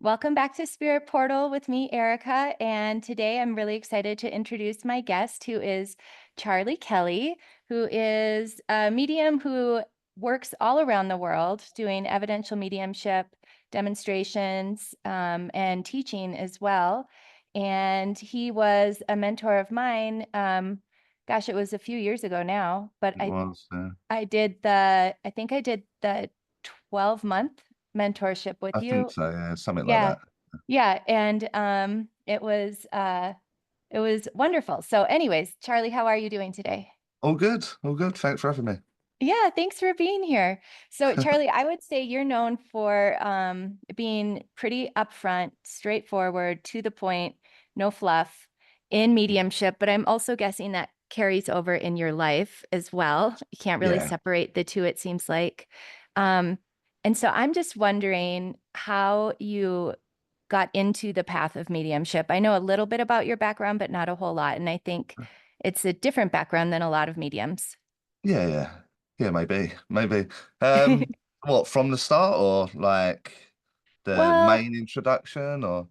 Welcome back to Spirit Portal with me, Erica. And today I'm really excited to introduce my guest, who is Charlie Kelly, who is a medium who works all around the world doing evidential mediumship demonstrations and teaching as well. And he was a mentor of mine. Gosh, it was a few years ago now, but It was, I think I did the 12-month mentorship with I think you. so, yeah, something like Yeah. that. Yeah, and, it was wonderful. So anyways, Charlie, how are you doing today? All good, all good. Thanks for having me. Yeah, thanks for being here. So Charlie, I would say you're known for, being pretty upfront, straightforward, to the point, no fluff in mediumship, but I'm also guessing that carries over in your life as well. You can't really Yeah. separate the two, it seems like. Um, and so I'm just wondering how you got into the path of mediumship. I know a little bit about your background, but not a whole lot. And I think it's a different background than a lot of mediums. Yeah, yeah. Yeah, maybe. Um, what, from the start or like the Well, main introduction or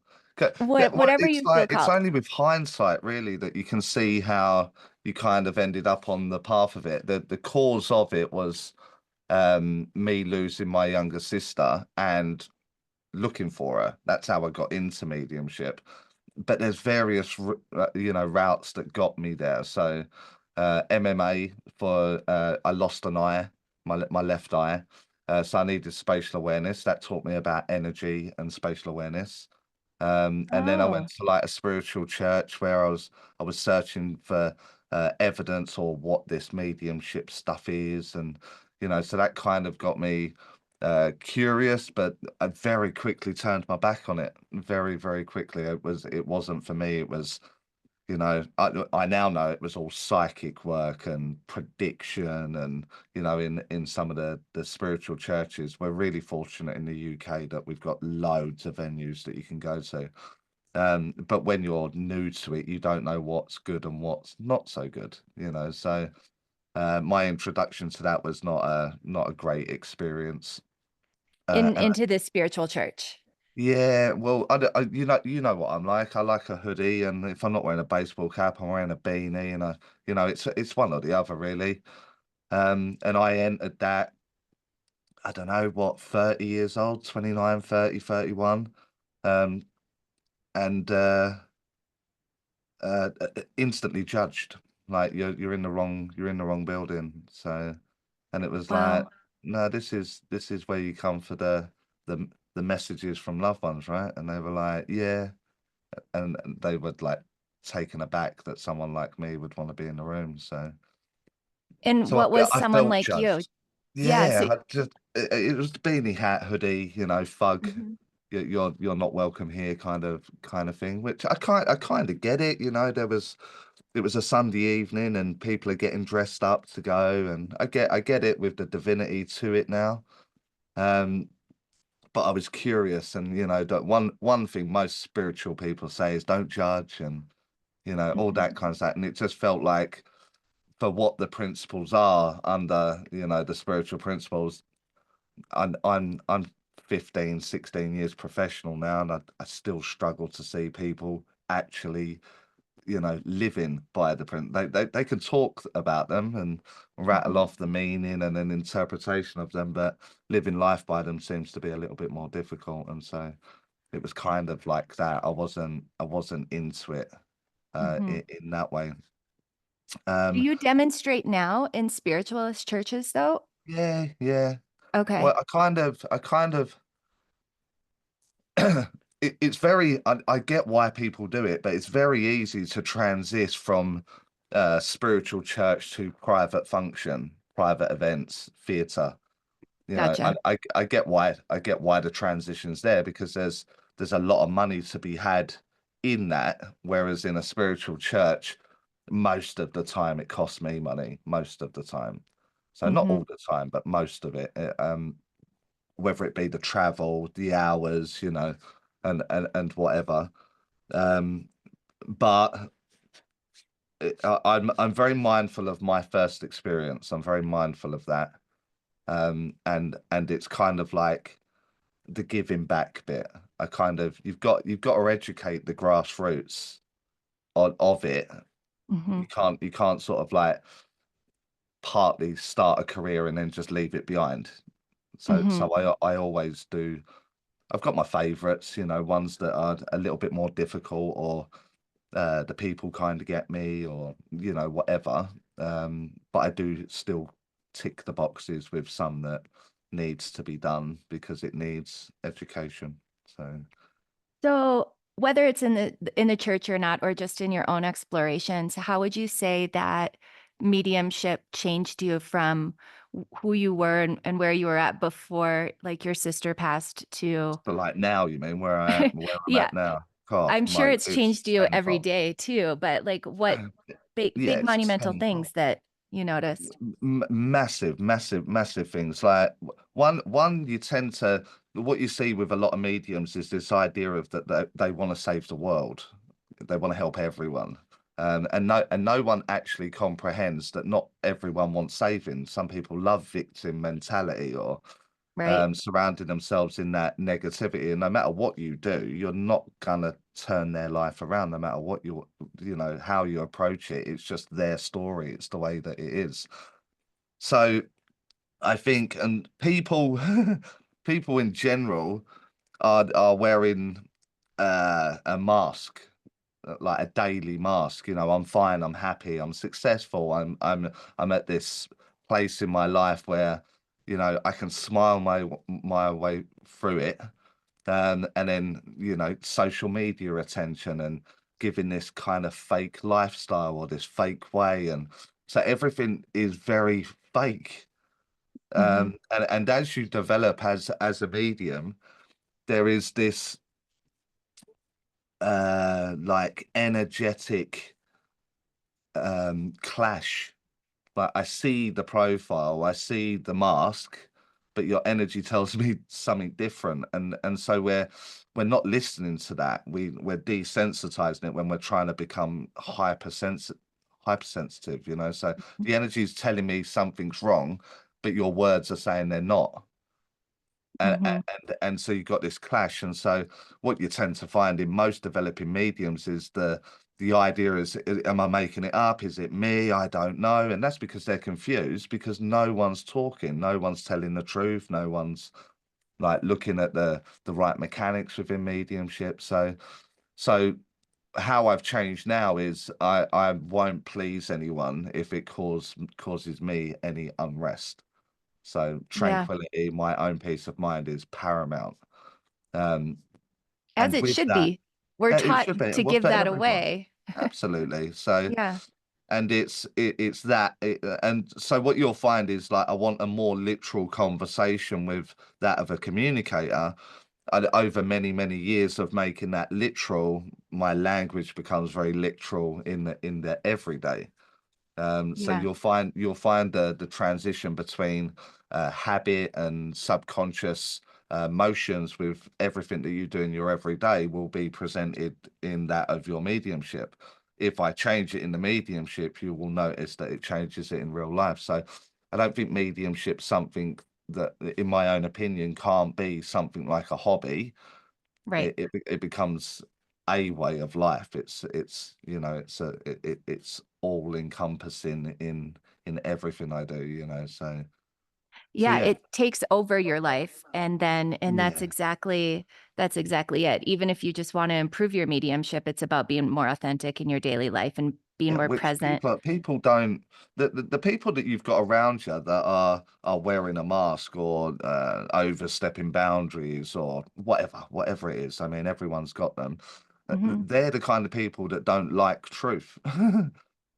yeah, well, whatever it's you feel like it's called. only with hindsight really that you can see how you kind of ended up on the path of it. The cause of it was me losing my younger sister and looking for her. That's how I got into mediumship. But there's various routes that got me there. So MMA for I lost an eye, my left eye. So I needed spatial awareness. That taught me about energy and spatial awareness. And then I went Oh, to like a spiritual church where I was searching for evidence or what this mediumship stuff is, and so that kind of got me curious, but I very quickly turned my back on it. Very, very quickly. It wasn't for me. It was, I now know it was all psychic work and prediction, and in some of the spiritual churches, we're really fortunate in the UK that we've got loads of venues that you can go to. But when you're new to it, you don't know what's good and what's not so good. So my introduction to that was not a great experience. And into the spiritual church. yeah, well, you know what I'm like. I like a hoodie, and if I'm not wearing a baseball cap, I'm wearing a beanie, and it's one or the other really. And I entered that, I don't know what, 30 years old, 29, 30, 31, um, and instantly judged. Like you're in the wrong building. So, and it was like, Wow. no, this is where you come for the messages from loved ones, right? And they were like, yeah. And they were like taken aback that someone like me would want to be in the room. So And so I what felt was I someone felt like you? judged. Yeah, Yeah, so I just it was the beanie hat, hoodie, fug. mhm, You're not welcome here, kind of thing. Which I kind of get it. It was a Sunday evening and people are getting dressed up to go, and I get it with the divinity to it now. Um, but I was curious, and one thing most spiritual people say is don't judge, and all mhm, that kind of stuff. And it just felt like for what the principles are under, the spiritual principles, I'm 15, 16 years professional now, and I still struggle to see people actually, living by the print. They can talk about them and rattle mhm. off the meaning and an interpretation of them, but living life by them seems to be a little bit more difficult. And so it was kind of like that. I wasn't into it Mhm. in that way. Do Um, you demonstrate now in spiritualist churches though? yeah, yeah. Well, Okay. I kind of it's very I get why people do it, but it's very easy to transit from spiritual church to private function, private events, theatre. Gotcha. I get why the transition's there, because there's a lot of money to be had in that, whereas in a spiritual church, most of the time it costs me money, most of the time. So not Mhm, all the time, but most of it. Whether it be the travel, the hours, and whatever. Um, but I'm very mindful of my first experience. I'm very mindful of that. And it's kind of like the giving back bit. I kind of you've got to educate the grassroots on of it. Hmm. You can't sort of like partly start a career and then just leave it behind. So Hmm. so I always do. I've got my favorites, ones that are a little bit more difficult, or the people kind of get me, or whatever. But I do still tick the boxes with some that needs to be done because it needs education. So So whether it's in the church or not, or just in your own explorations, how would you say that mediumship changed you from who you were and where you were at before, like your sister passed to, but like now, you mean where I'm yeah, at now? God, I'm sure it's it's changed you every tenfold. day too, but like what Yeah, big it's monumental tenfold. things that you noticed? Massive, massive, massive things. Like one, you tend to what you see with a lot of mediums is this idea of that they want to save the world, they want to help everyone, and no one actually comprehends that not everyone wants saving. Some people love victim mentality, or Right. surrounding themselves in that negativity. And no matter what you do, you're not gonna turn their life around, no matter what how you approach it. It's just their story. It's the way that it is. So I think, and people, people in general are wearing a mask, like a daily mask. I'm fine, I'm happy, I'm successful, I'm at this place in my life where I can smile my way through it. And then social media attention and giving this kind of fake lifestyle or this fake way, and so everything is very fake. Hmm. And as you develop as a medium, there is this like energetic clash. Like I see the profile, I see the mask, but your energy tells me something different. And so we're not listening to that. We're desensitizing it when we're trying to become hypersensitive, So the energy is telling me something's wrong, but your words are saying they're not. and Hmm. and so you've got this clash. And so what you tend to find in most developing mediums is the idea is, am I making it up? Is it me? I don't know. And that's because they're confused, because no one's talking, no one's telling the truth, no one's like looking at the right mechanics within mediumship. So how I've changed now is I won't please anyone if it causes me any unrest. So Yeah, tranquility, my own peace of mind is paramount. Um, as and it with should that, be. We're it taught should be to well give for that everyone. away. Absolutely. So, Yeah. and it's that, and so what you'll find is like I want a more literal conversation with that of a communicator. And over many years of making that literal, my language becomes very literal in the everyday. So Yeah. you'll find the transition between habit and subconscious motions with everything that you do in your everyday will be presented in that of your mediumship. If I change it in the mediumship, you will notice that it changes it in real life. So I don't think mediumship something that, in my own opinion, can't be something like a hobby. Right. It becomes a way of life. It's all encompassing in everything I do. So Yeah, yeah. it takes over your life, and Yeah. that's exactly it. Even if you just want to improve your mediumship, it's about being more authentic in your daily life and being Yeah, more which present. people don't, the people that you've got around you that are wearing a mask, or overstepping boundaries, or whatever it is. I mean, everyone's got them. Hmm. They're the kind of people that don't like truth.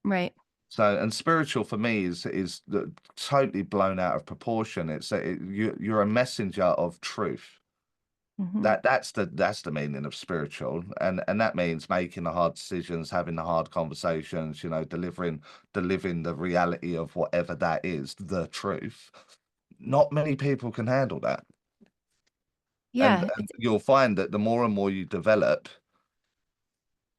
Right. So, and spiritual for me is totally blown out of proportion. You're a messenger of truth. Hmm. That's the meaning of spiritual, and that means making the hard decisions, having the hard conversations, delivering the reality of whatever that is, the truth. Not many people can handle that, and, Yeah. and you'll find that the more and more you develop,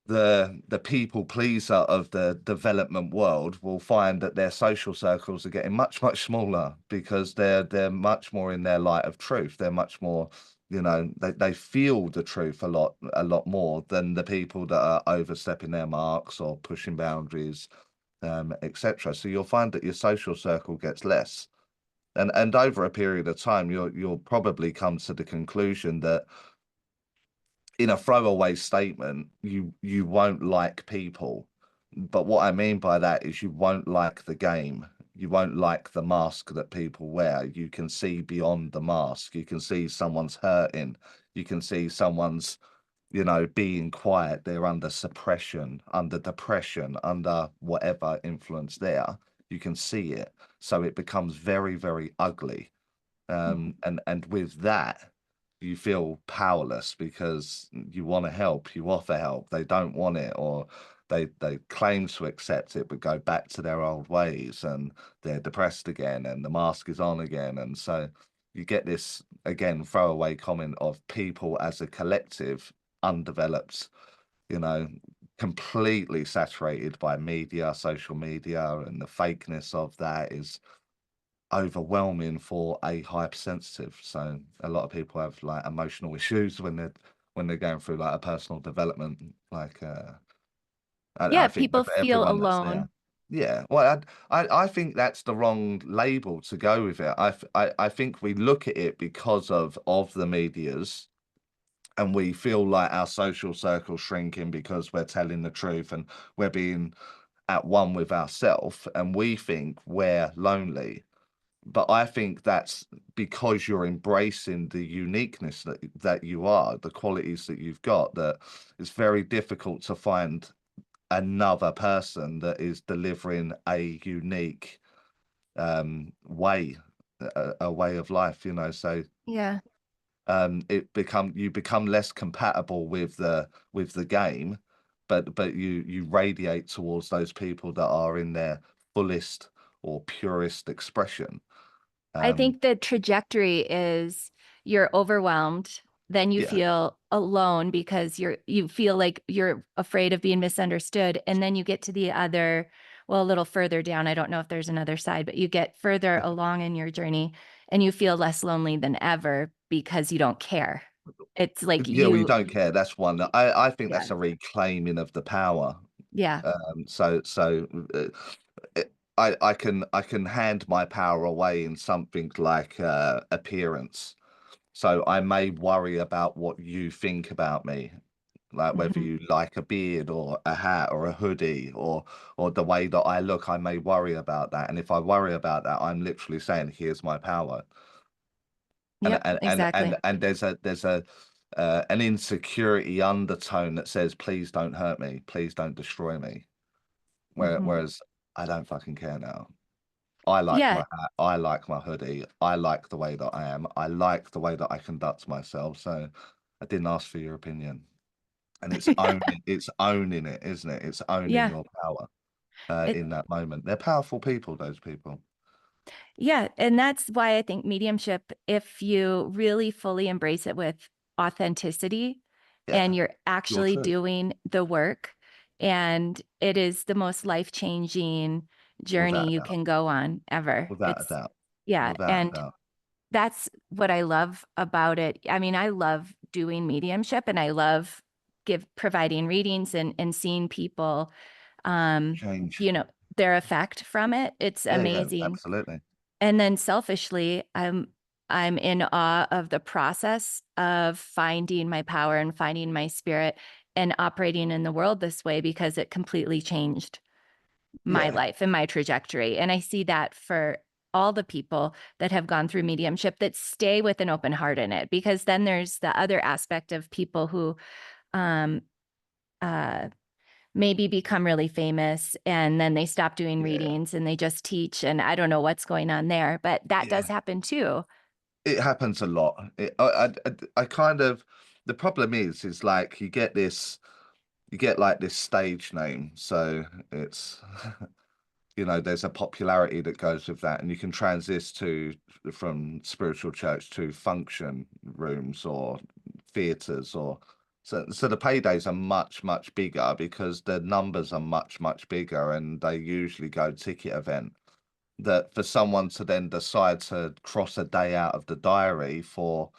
the people pleaser of the development world will find that their social circles are getting much smaller, because they're much more in their light of truth. They're much more You know, they feel the truth a lot more than the people that are overstepping their marks or pushing boundaries, etc. So you'll find that your social circle gets less. And over a period of time, you'll probably come to the conclusion that in a throwaway statement, you won't like people. But what I mean by that is you won't like the game. You won't like the mask that people wear. You can see beyond the mask. You can see someone's hurting. You can see someone's, being quiet. They're under suppression, under depression, under whatever influence there. You can see it. So it becomes very, very ugly. Mhm. And with that, you feel powerless because you want to help, you offer help, they don't want it, or they claim to accept it but go back to their old ways, and they're depressed again, and the mask is on again. And so you get this again throwaway comment of people as a collective undeveloped, you know, completely saturated by media, social media, and the fakeness of that is overwhelming for a hypersensitive. So a lot of people have like emotional issues when they're going through like a personal development. Like I Yeah, think people of feel everyone that's there. alone. Yeah, well, I think that's the wrong label to go with it. I think we look at it because of the media's, and we feel like our social circle shrinking because we're telling the truth and we're being at one with ourselves, and we think we're lonely. But I think that's because you're embracing the uniqueness that you are, the qualities that you've got, that it's very difficult to find another person that is delivering a unique way, a way of life, so Yeah. you become less compatible with the game, but you radiate towards those people that are in their fullest or purest expression. I um think the trajectory is you're overwhelmed, then you yeah. feel alone because you feel like you're afraid of being misunderstood, and then you get to the other, well, a little further down. I don't know if there's another side, but you get further along in your journey and you feel less lonely than ever because you don't care. It's like Yeah, well, you you, don't care. That's one. I think yeah, that's a reclaiming of the power. yeah, So I can hand my power away in something like appearance. So I may worry about what you think about me, like whether mhm, you like a beard or a hat or a hoodie or the way that I look. I may worry about that, and if I worry about that, I'm literally saying, "Here's my power." and yep, and and and, exactly. and there's a an insecurity undertone that says, please don't hurt me, please don't destroy me. Mhm. Whereas I don't fucking care now. I like my Yeah, hat, I like my hoodie, I like the way that I am, I like the way that I conduct myself. So I didn't ask for your opinion. And it's owning it, isn't it? It's owning yeah. your power It, in that moment. They're powerful people, those people. Yeah, and that's why I think mediumship, if you really fully embrace it with authenticity and Yeah, you're your actually truth, doing the work, and it is the most life-changing without journey a you doubt, can go on ever. without a doubt, Yeah, without a and doubt. that's what I love about it. I mean, I love doing mediumship and I love give providing readings and seeing people, um, Change. you know, their effect from it. It's Yeah, yeah, amazing. absolutely. And then selfishly, I'm in awe of the process of finding my power and finding my spirit and operating in the world this way because it completely changed my Yeah, life and my trajectory. And I see that for all the people that have gone through mediumship that stay with an open heart in it, because then there's the other aspect of people who um uh maybe become really famous and then they stop doing yeah, readings and they just teach, and I don't know what's going on there, but that does yeah. happen too. It happens a lot. I kind of, the problem is like you get like this stage name, so it's there's a popularity that goes with that, and you can transit to from spiritual church to function rooms or theaters, or so the paydays are much bigger because the numbers are much bigger, and they usually go ticket event. That for someone to then decide to cross a day out of the diary for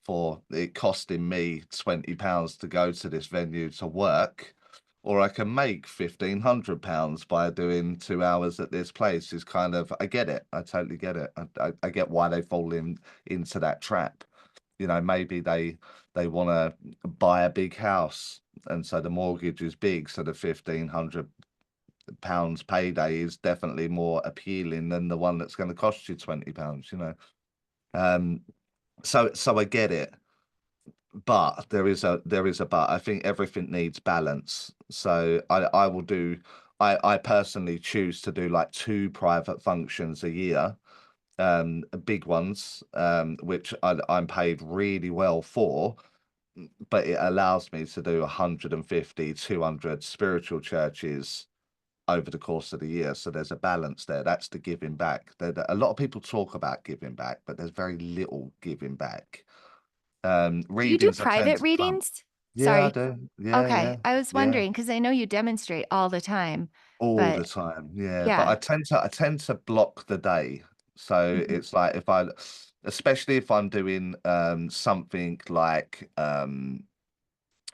for it costing me £20 to go to this venue to work, or I can make £1,500 by doing 2 hours at this place. Is kind of, I get it. I totally get it. I get why they fall into that trap. You know, maybe they want to buy a big house, and so the mortgage is big, so the £1,500 payday is definitely more appealing than the one that's going to cost you £20. You know, um, so I get it, but there is a but. I think everything needs balance. So I will do. I personally choose to do like two private functions a year, big ones, which I'm paid really well for, but it allows me to do 150, 200 spiritual churches over the course of the year. So there's a balance there. That's the giving back. A lot of people talk about giving back, but there's very little giving back. Do you do Readings I tend private to clump. readings? Yeah, I Sorry. do. Yeah, Okay. yeah, I was yeah. wondering because I know you demonstrate all the time, All the but time. Yeah. But yeah. I tend to block the day. So Mhm. it's like, especially if I'm doing something like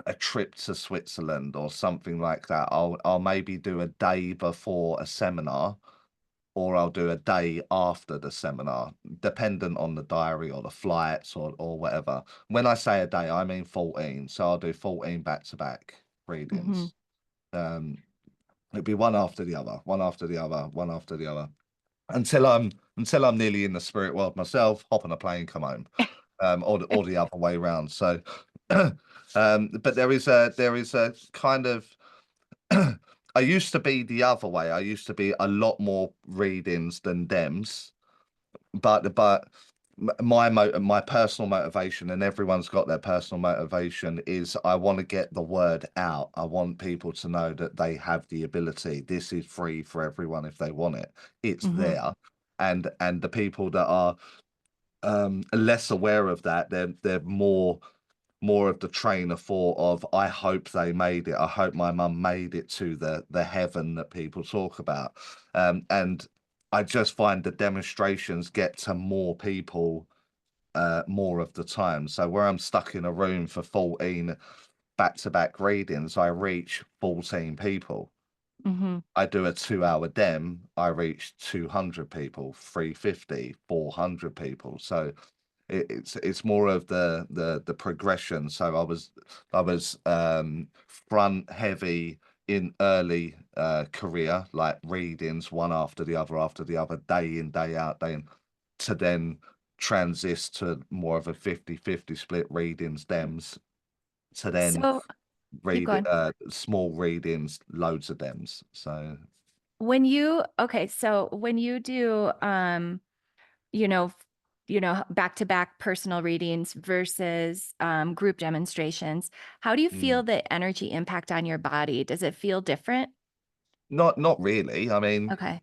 a trip to Switzerland or something like that, I'll maybe do a day before a seminar, or I'll do a day after the seminar, dependent on the diary or the flights or whatever. When I say a day, I mean 14. So I'll do 14 back-to-back Mhm. readings. Um, it'd be one after the other, one after the other, one after the other, until I'm nearly in the spirit world myself, hop on a plane, come home, or the other way around. So, but there is a kind of I used to be the other way. I used to be a lot more readings than Dems, but my personal motivation, and everyone's got their personal motivation, is I want to get the word out. I want people to know that they have the ability. This is free for everyone if they want it. It's Mhm. there. And the people that are less aware of that, they're more of the train of thought of, I hope they made it. I hope my mum made it to the heaven that people talk about. And I just find the demonstrations get to more people more of the time. So where I'm stuck in a room for 14 back-to-back readings, I reach 14 people. Mhm. I do a 2 hour dem, I reach 200 people, 350, 400 people. So it's more of the progression. So I was front heavy in early career, like readings one after the other, day in, day out, day in, to then transit to more of a 50-50 split, readings, dems, to then So keep read going. small readings, loads of dems. So So when you do you know, back to back personal readings versus group demonstrations, how do you feel mm, the energy impact on your body? Does it feel different? not really. I mean, Okay.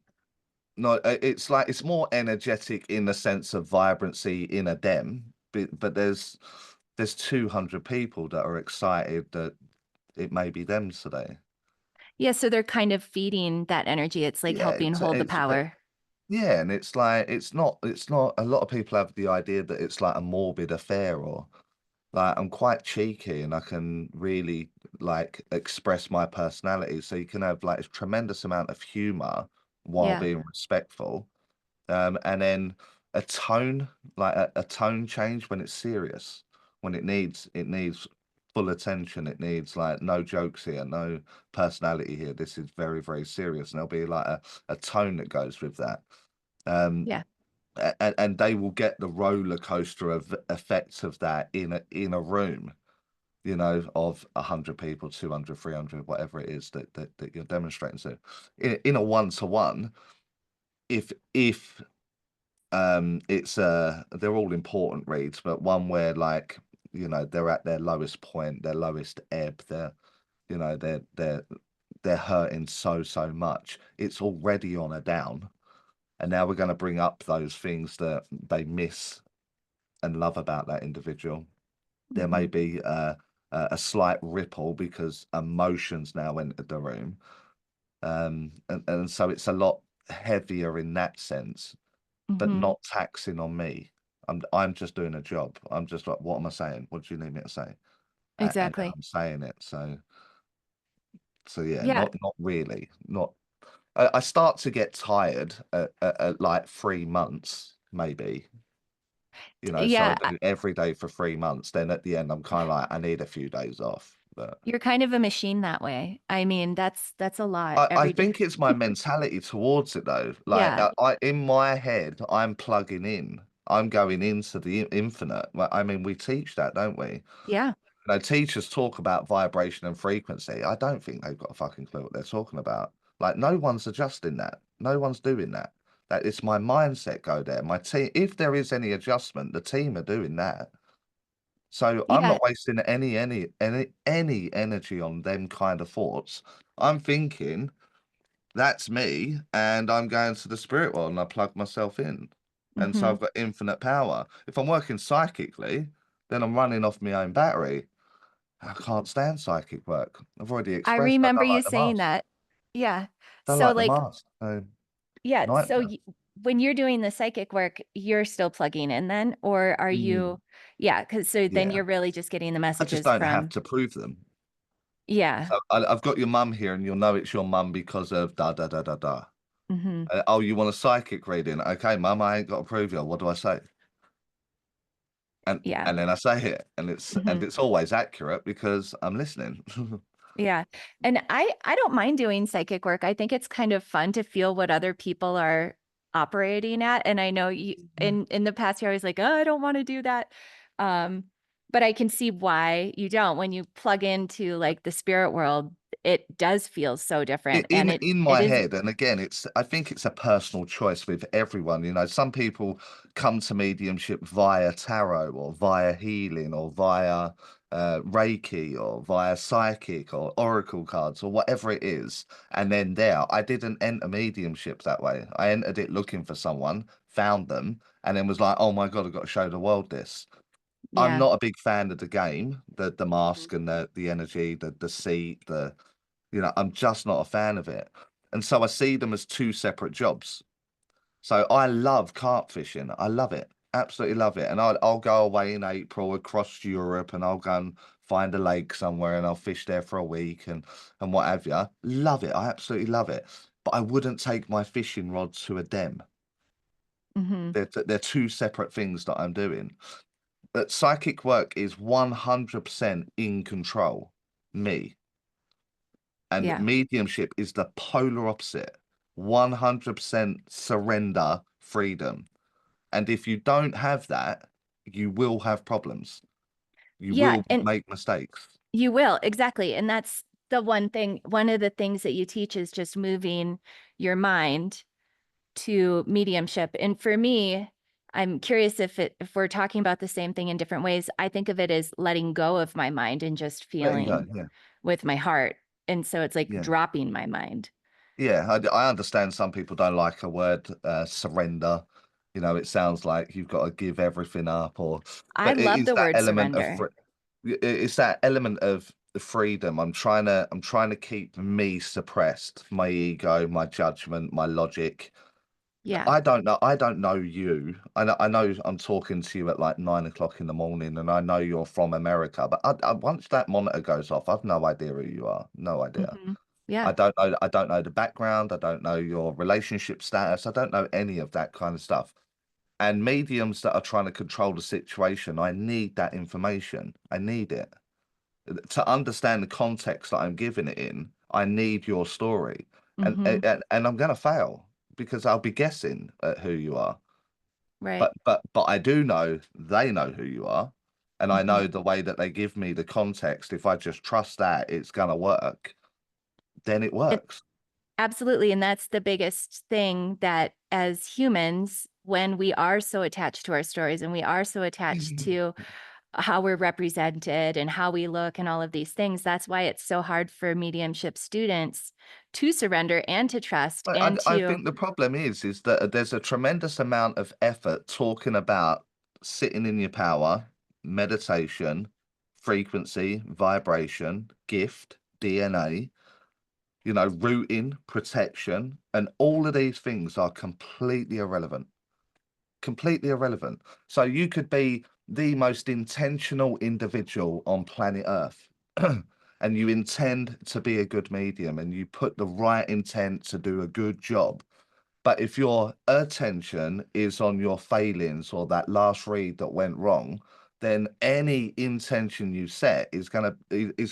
no, it's like it's more energetic in the sense of vibrancy in a dem, but there's 200 people that are excited that it may be them today. Yeah, so they're kind of feeding that energy. It's like Yeah, helping hold the power. yeah, and it's like it's not. A lot of people have the idea that it's like a morbid affair, or like I'm quite cheeky and I can really like express my personality. So you can have like a tremendous amount of humor while Yeah. being respectful. And then a tone, like a tone change when it's serious, when it needs full attention. It needs like no jokes here, no personality here. This is very, very serious. And there'll be like a tone that goes with that. Um, Yeah. and they will get the roller coaster of effects of that in a room, of 100 people, 200, 300, whatever it is that you're demonstrating. So in a one-to-one, if it's they're all important reads, but one where, like, they're at their lowest point, their lowest ebb, you know they're they're they're hurting so much, it's already on a down, and now we're going to bring up those things that they miss and love about that individual. There may Mhm. be a slight ripple because emotions now entered the room, and so it's a lot heavier in that sense, but Mhm. not taxing on me. I'm just doing a job. I'm just like, what am I saying? What do you need me to say? And then Exactly. I'm saying it. So yeah, Yeah. not really. Not. I start to get tired at like 3 months, maybe. So I Yeah. do every day for 3 months. Then at the end, I'm kind of like, I need a few days off. But You're kind of a machine that way. I mean, that's a lot I every day. think it's my mentality towards it though. Like Yeah. in my head, I'm plugging in. I'm going into the infinite. I mean, we teach that, don't we? Yeah. Teachers talk about vibration and frequency. I don't think they've got a fucking clue what they're talking about. Like, no one's adjusting that. No one's doing that. That it's my mindset go there. My team, if there is any adjustment, the team are doing that. So I'm Yeah. not wasting any energy on them kind of thoughts. I'm thinking that's me, and I'm going to the spirit world and I plug myself in. And so Hmm. I've got infinite power. If I'm working psychically, then I'm running off my own battery. I can't stand psychic work. I've already I expressed I remember don't you like the saying mask. that. Yeah. Don't So like the like, mask. So yeah, so nightmare. when you're doing the psychic work, you're still plugging in then, or are Mm, you, yeah, because so then yeah. you're really just getting the I just messages don't have from, to prove them. yeah. So I've got your mum here, and you'll know it's your mum because of da da da da da. Hmm. Oh, you want a psychic reading? Okay, mum, I ain't got to prove you. What do I say? And Yeah. and then I say it, and Hmm. it's always accurate because I'm listening. Yeah. And I don't mind doing psychic work. I think it's kind of fun to feel what other people are operating at. And I know you in the past you're always like, "Oh, I don't want to do that." Um, but I can see why you don't. When you plug into like the spirit world, it does feel so different. And In it my is, head, and again, I think it's a personal choice with everyone. Some people come to mediumship via tarot or via healing or via Reiki or via psychic or oracle cards or whatever it is. And then I didn't enter mediumship that way. I entered it looking for someone, found them, and then was like, oh my God, I've got to show the world this. I'm yeah. not a big fan of the game, the Mhm. mask and the energy, the seat, I'm just not a fan of it. And so I see them as two separate jobs. So I love carp fishing. I love it. Absolutely love it. And I'll go away in April across Europe and I'll go and find a lake somewhere and I'll fish there for a week and what have you. Love it. I absolutely love it. But I wouldn't take my fishing rod to a dem. Mhm. They're two separate things that I'm doing. But psychic work is 100% in control. Me. And Yeah. mediumship is the polar opposite. 100% surrender, freedom. And if you don't have that, you will have problems. You Yeah. will And make mistakes. you will, exactly. And that's the one thing, one of the things that you teach is just moving your mind to mediumship. And for me, I'm curious if we're talking about the same thing in different ways. I think of it as letting go of my mind and just Letting go. feeling Yeah. with my heart. And so it's like Yeah. dropping my mind. Yeah. I understand some people don't like a word, surrender. It sounds like you've got to give everything up, I but it love is the that word element of, surrender. it's that element of the freedom. I'm trying to keep me suppressed, my ego, my judgment, my logic. Yeah. I don't know you. I know I'm talking to you at like 9 o'clock in the morning, and I know you're from America. But once that monitor goes off, I've no idea who you are. No idea. Hmm. I Yeah. don't know. I don't know the background. I don't know your relationship status. I don't know any of that kind of stuff. And mediums that are trying to control the situation, I need that information. I need it to understand the context that I'm giving it in. I need your story, and Hmm. and I'm gonna fail because I'll be guessing at who you are. Right. But I do know they know who you are, and I Hmm. know the way that they give me the context. If I just trust that it's gonna work, then it It works. absolutely. And that's the biggest thing that as humans, when we are so attached to our stories and we are so attached to how we're represented and how we look and all of these things. That's why it's so hard for mediumship students to surrender and to trust and I to, think the problem is that there's a tremendous amount of effort talking about sitting in your power, meditation, frequency, vibration, gift, DNA, rooting, protection, and all of these things are completely irrelevant. completely irrelevant. So you could be the most intentional individual on planet Earth. And you intend to be a good medium and you put the right intent to do a good job. But if your attention is on your failings or that last read that went wrong, then any intention you set is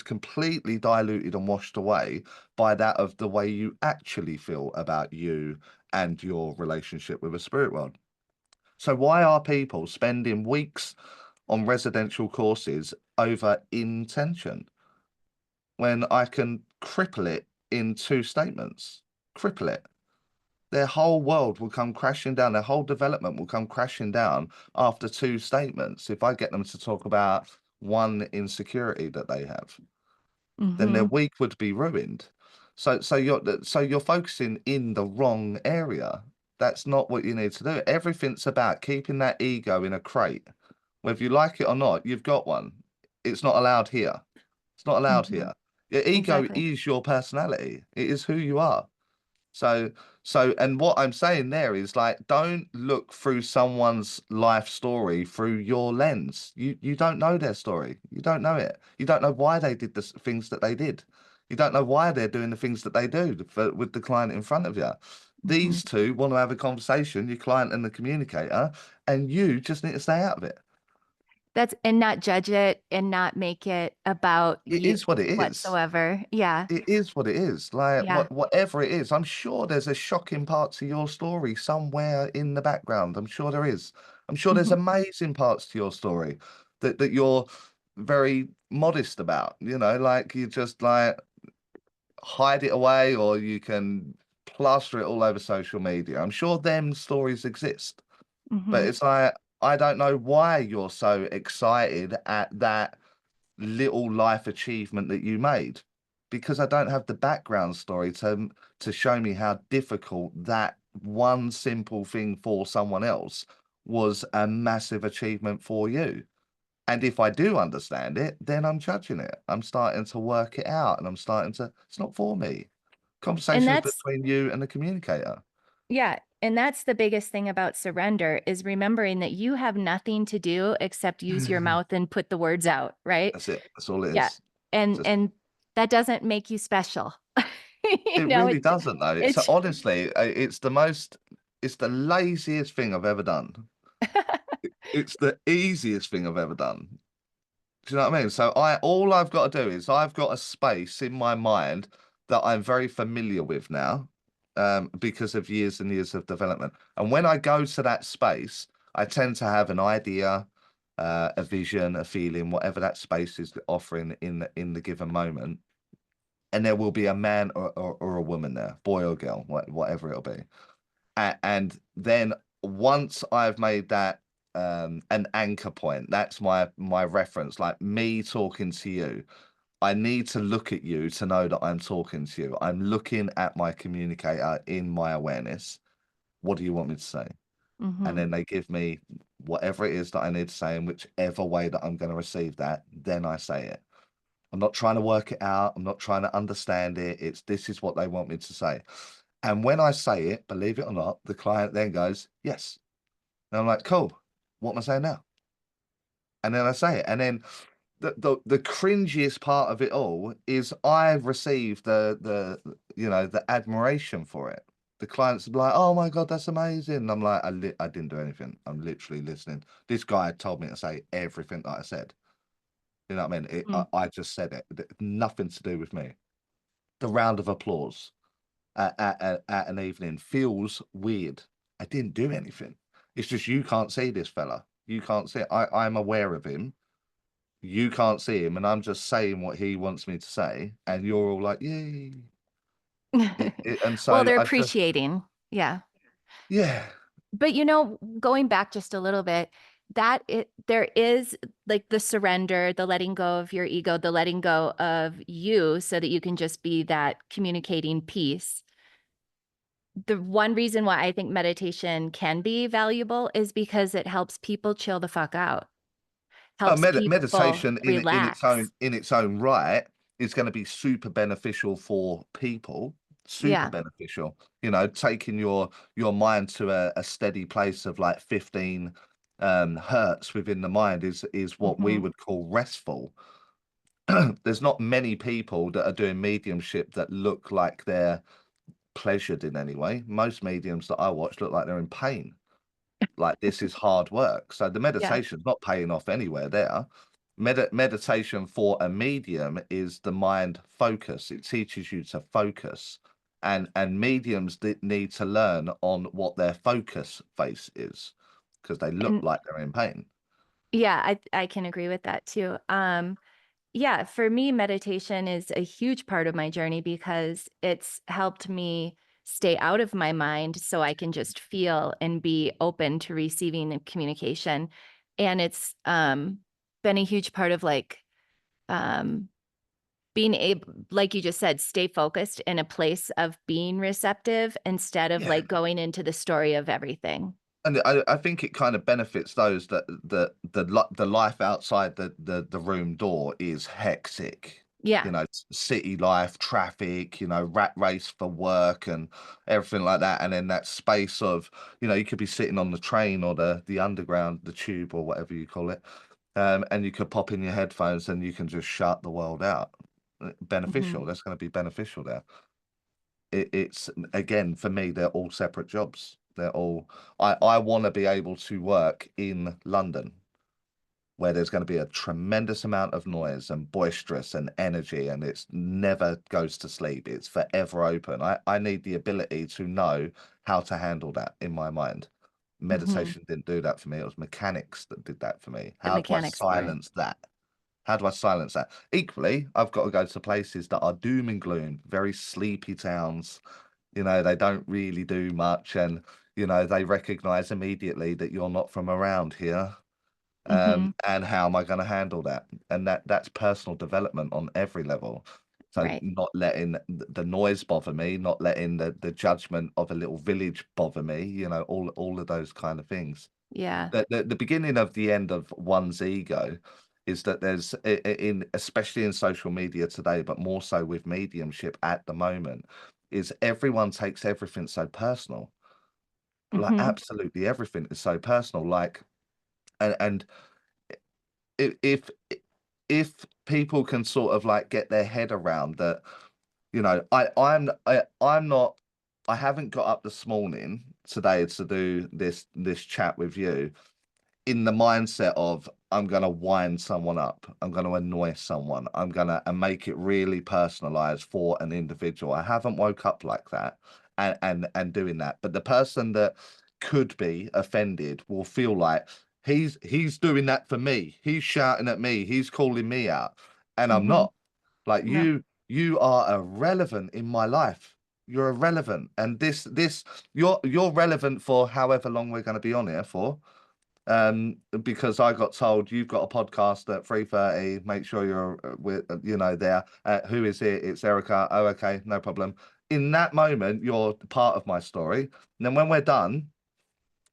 completely diluted and washed away by that of the way you actually feel about you and your relationship with the spirit world. So why are people spending weeks on residential courses over intention when I can cripple it in two statements? Cripple it. Their whole world will come crashing down. Their whole development will come crashing down after two statements. If I get them to talk about one insecurity that they have, then their Mm-hmm. week would be ruined. So you're focusing in the wrong area. That's not what you need to do. Everything's about keeping that ego in a crate. Whether you like it or not, you've got one. It's not allowed here. It's not allowed Mm-hmm. here. Your ego Exactly. is your personality. It is who you are. So, and what I'm saying there is like, don't look through someone's life story through your lens. You don't know their story. You don't know it. You don't know why they did the things that they did. You don't know why they're doing the things that they do with the client in front of you. Mm-hmm. These two want to have a conversation, your client and the communicator, and you just need to stay out of it. That's and not judge it and not make it about It you is what it is. whatsoever. Yeah. It is what it is. Like Yeah. whatever it is, I'm sure there's a shocking part to your story somewhere in the background. I'm sure there is. I'm sure there's Mm-hmm. amazing parts to your story that you're very modest about. Like you just like hide it away or you can plaster it all over social media. I'm sure them stories exist. But Mm-hmm. it's like I don't know why you're so excited at that little life achievement that you made because I don't have the background story to show me how difficult that one simple thing for someone else was a massive achievement for you. And if I do understand it, then I'm judging it. I'm starting to work it out and I'm starting to, it's not for me. And Conversations that's between you and the communicator. yeah, and that's the biggest thing about surrender is remembering that you have nothing to do except use your mouth and put the words out, right? That's it. That's all it Yeah. is. And Just and that doesn't make you special. You it know, really doesn't though. It's it's honestly, it's the laziest thing I've ever done. It's the easiest thing I've ever done. Do you know what I mean? So all I've got to do is I've got a space in my mind that I'm very familiar with now, because of years and years of development. And when I go to that space, I tend to have an idea, a vision, a feeling, whatever that space is offering in the given moment. And there will be a man or a woman there, boy or girl, whatever it'll be. And then once I've made that an anchor point, that's my reference, like me talking to you. I need to look at you to know that I'm talking to you. I'm looking at my communicator in my awareness. What do you want me to say? And Mhm. then they give me whatever it is that I need to say in whichever way that I'm going to receive that, then I say it. I'm not trying to work it out. I'm not trying to understand it. It's this is what they want me to say. And when I say it, believe it or not, the client then goes, yes. And I'm like, cool. What am I saying now? And then I say it. And then the cringiest part of it all is I've received the admiration for it. The clients are like, oh my God, that's amazing. And I'm like, I didn't do anything. I'm literally listening. This guy told me to say everything that I said. You know what I mean? Mm. I just said it. Nothing to do with me. The round of applause at an evening feels weird. I didn't do anything. It's just you can't see this fella. You can't see it. I'm aware of him. You can't see him, and I'm just saying what he wants me to say, and you're all like, yay. And Well, so they're I just, appreciating. Yeah. yeah. But going back just a little bit, there is like the surrender, the letting go of your ego, the letting go of you so that you can just be that communicating piece. The one reason why I think meditation can be valuable is because it helps people chill the fuck out, helps people Meditation relax. in its own right is going to be super beneficial for people. super Yeah. beneficial. Taking your mind to a steady place of like 15 hertz within the mind is what we Hmm. would call restful. There's not many people that are doing mediumship that look like they're pleasured in any way. Most mediums that I watch look like they're in pain. Like this is hard work. So the Yeah. meditation's not paying off anywhere there. Meditation for a medium is the mind focus. It teaches you to focus. And mediums need to learn on what their focus face is because they look And like they're in pain. yeah, I can agree with that too. Yeah, for me, meditation is a huge part of my journey because it's helped me stay out of my mind so I can just feel and be open to receiving the communication. And it's been a huge part of like um being able, like you just said, stay focused in a place of being receptive instead of Yeah. like going into the story of everything. And I think it kind of benefits those that the life outside the room door is hectic. Yeah. City life, traffic, rat race for work and everything like that. And then that space of, you could be sitting on the train or the underground, the tube or whatever you call it. And you could pop in your headphones and you can just shut the world out. Hmm. Beneficial. That's going to be beneficial there. It's again for me, they're all separate jobs. They're all I want to be able to work in London where there's going to be a tremendous amount of noise and boisterous and energy and it's never goes to sleep. It's forever open. I need the ability to know how to handle that in my mind. Hmm. Meditation didn't do that for me. It was mechanics that did that for me. The How do I mechanics part. silence that? How do I silence that? Equally, I've got to go to places that are doom and gloom, very sleepy towns. They don't really do much, and they recognize immediately that you're not from around here. Hmm. And how am I going to handle that? And that's personal development on every level. So Right. not letting the noise bother me, not letting the judgment of a little village bother me, all of those kind of things. Yeah. The beginning of the end of one's ego is that there's in especially in social media today, but more so with mediumship at the moment, is everyone takes everything so personal. Like Hmm. absolutely everything is so personal. Like and if if people can sort of like get their head around that, I'm not I haven't got up this morning today to do this chat with you in the mindset of I'm gonna wind someone up, I'm gonna annoy someone, I'm gonna and make it really personalized for an individual. I haven't woke up like that and doing that. But the person that could be offended will feel like he's doing that for me. He's shouting at me, he's calling me out. And I'm Hmm. not. Like No. you are irrelevant in my life. You're irrelevant. And this you're relevant for however long we're gonna be on here for because I got told you've got a podcast at 3:30. Make sure you're with there. Who is it? It's Erika. Oh, okay, no problem. In that moment, you're part of my story. And then when we're done,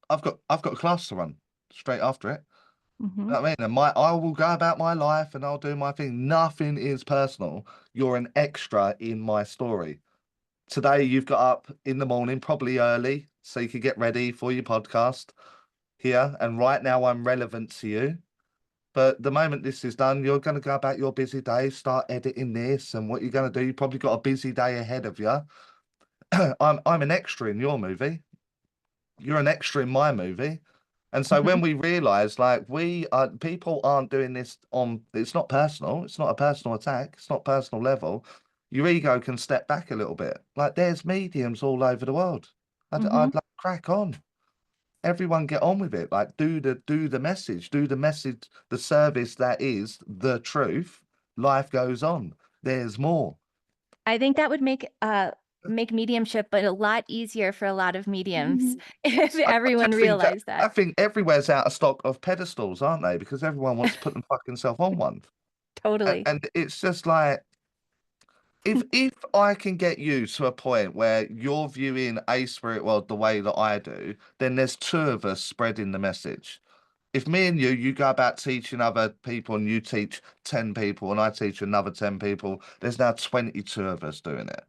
I've got a class to run straight after it. Hmm. You know what I mean? And I will go about my life and I'll do my thing. Nothing is personal. You're an extra in my story. Today you've got up in the morning, probably early, so you could get ready for your podcast here, and right now I'm relevant to you. But the moment this is done, you're going to go about your busy day, start editing this, and what you're going to do. You probably got a busy day ahead of you. I'm an extra in your movie. You're an extra in my movie. And so when Hmm. we realize like we are people aren't doing this on it's not personal, it's not a personal attack, it's not personal level, your ego can step back a little bit. Like there's mediums all over the world. Hmm. I'd like crack on. Everyone get on with it. Like do the message, the service that is the truth. Life goes on. There's more. I think that would make mediumship but a lot easier for a lot of mediums Mhm. if I everyone just think that realized that. I think everywhere's out of stock of pedestals, aren't they? Because everyone wants to put them fucking self on one. Totally. And it's just like if I can get you to a point where you're viewing a spirit world the way that I do, then there's two of us spreading the message. If me and you go about teaching other people and you teach 10 people and I teach another 10 people, there's now 22 of us doing it.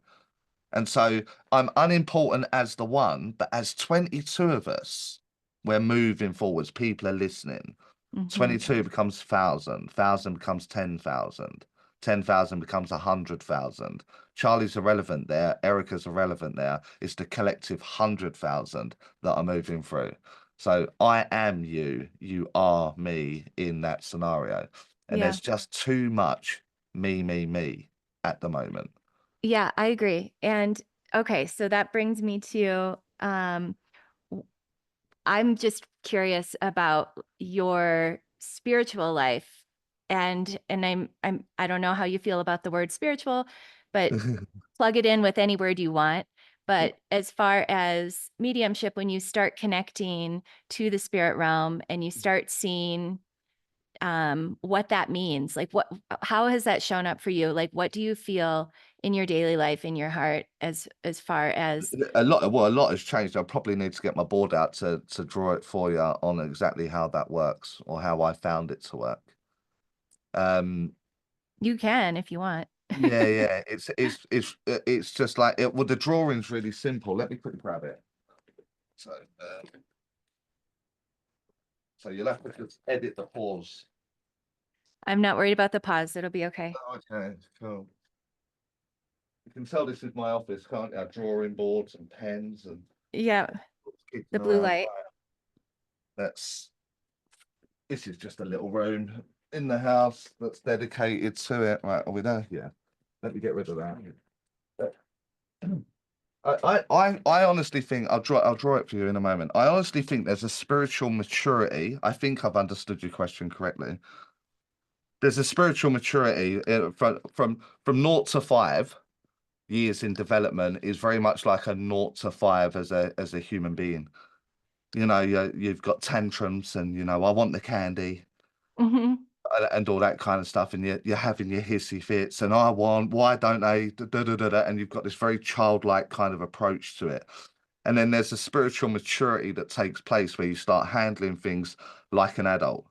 And so I'm unimportant as the one, but as 22 of us, we're moving forwards. People are listening. Mm-hmm. 22 becomes 1,000, 1,000 becomes 10,000, 10,000 becomes 100,000. Charlie's irrelevant there. Erica's irrelevant there. It's the collective 100,000 that are moving through. So I am you, you are me in that scenario. And Yeah. there's just too much me at the moment. Yeah, I agree. And okay, so that brings me to w- I'm just curious about your spiritual life. And I don't know how you feel about the word spiritual, but plug it in with any word you want. But as far as mediumship, when you start connecting to the spirit realm and you start seeing what that means, like how has that shown up for you? Like what do you feel in your daily life, in your heart, as far as A lot has changed. I probably need to get my board out to draw it for you on exactly how that works or how I found it to work. Um, you can if you want? yeah. It's just like it. Well, the drawing's really simple. Let me quickly grab it. So, so you'll have to just edit the pause. I'm not worried about the pause. It'll be okay. Okay, cool. You can tell this is my office, can't you? Drawing boards and pens and Yeah, the kicking blue around. light. Right. That's This is just a little room in the house that's dedicated to it. Right, are we there? Yeah. Let me get rid of that. I honestly think I'll draw it for you in a moment. I honestly think there's a spiritual maturity. I think I've understood your question correctly. There's a spiritual maturity from 0 to 5 years in development is very much like a 0 to 5 as a human being. You've got tantrums and I want the candy Hmm. and all that kind of stuff, and you're having your hissy fits, and I want, why don't they, and you've got this very childlike kind of approach to it. And then there's a spiritual maturity that takes place where you start handling things like an adult.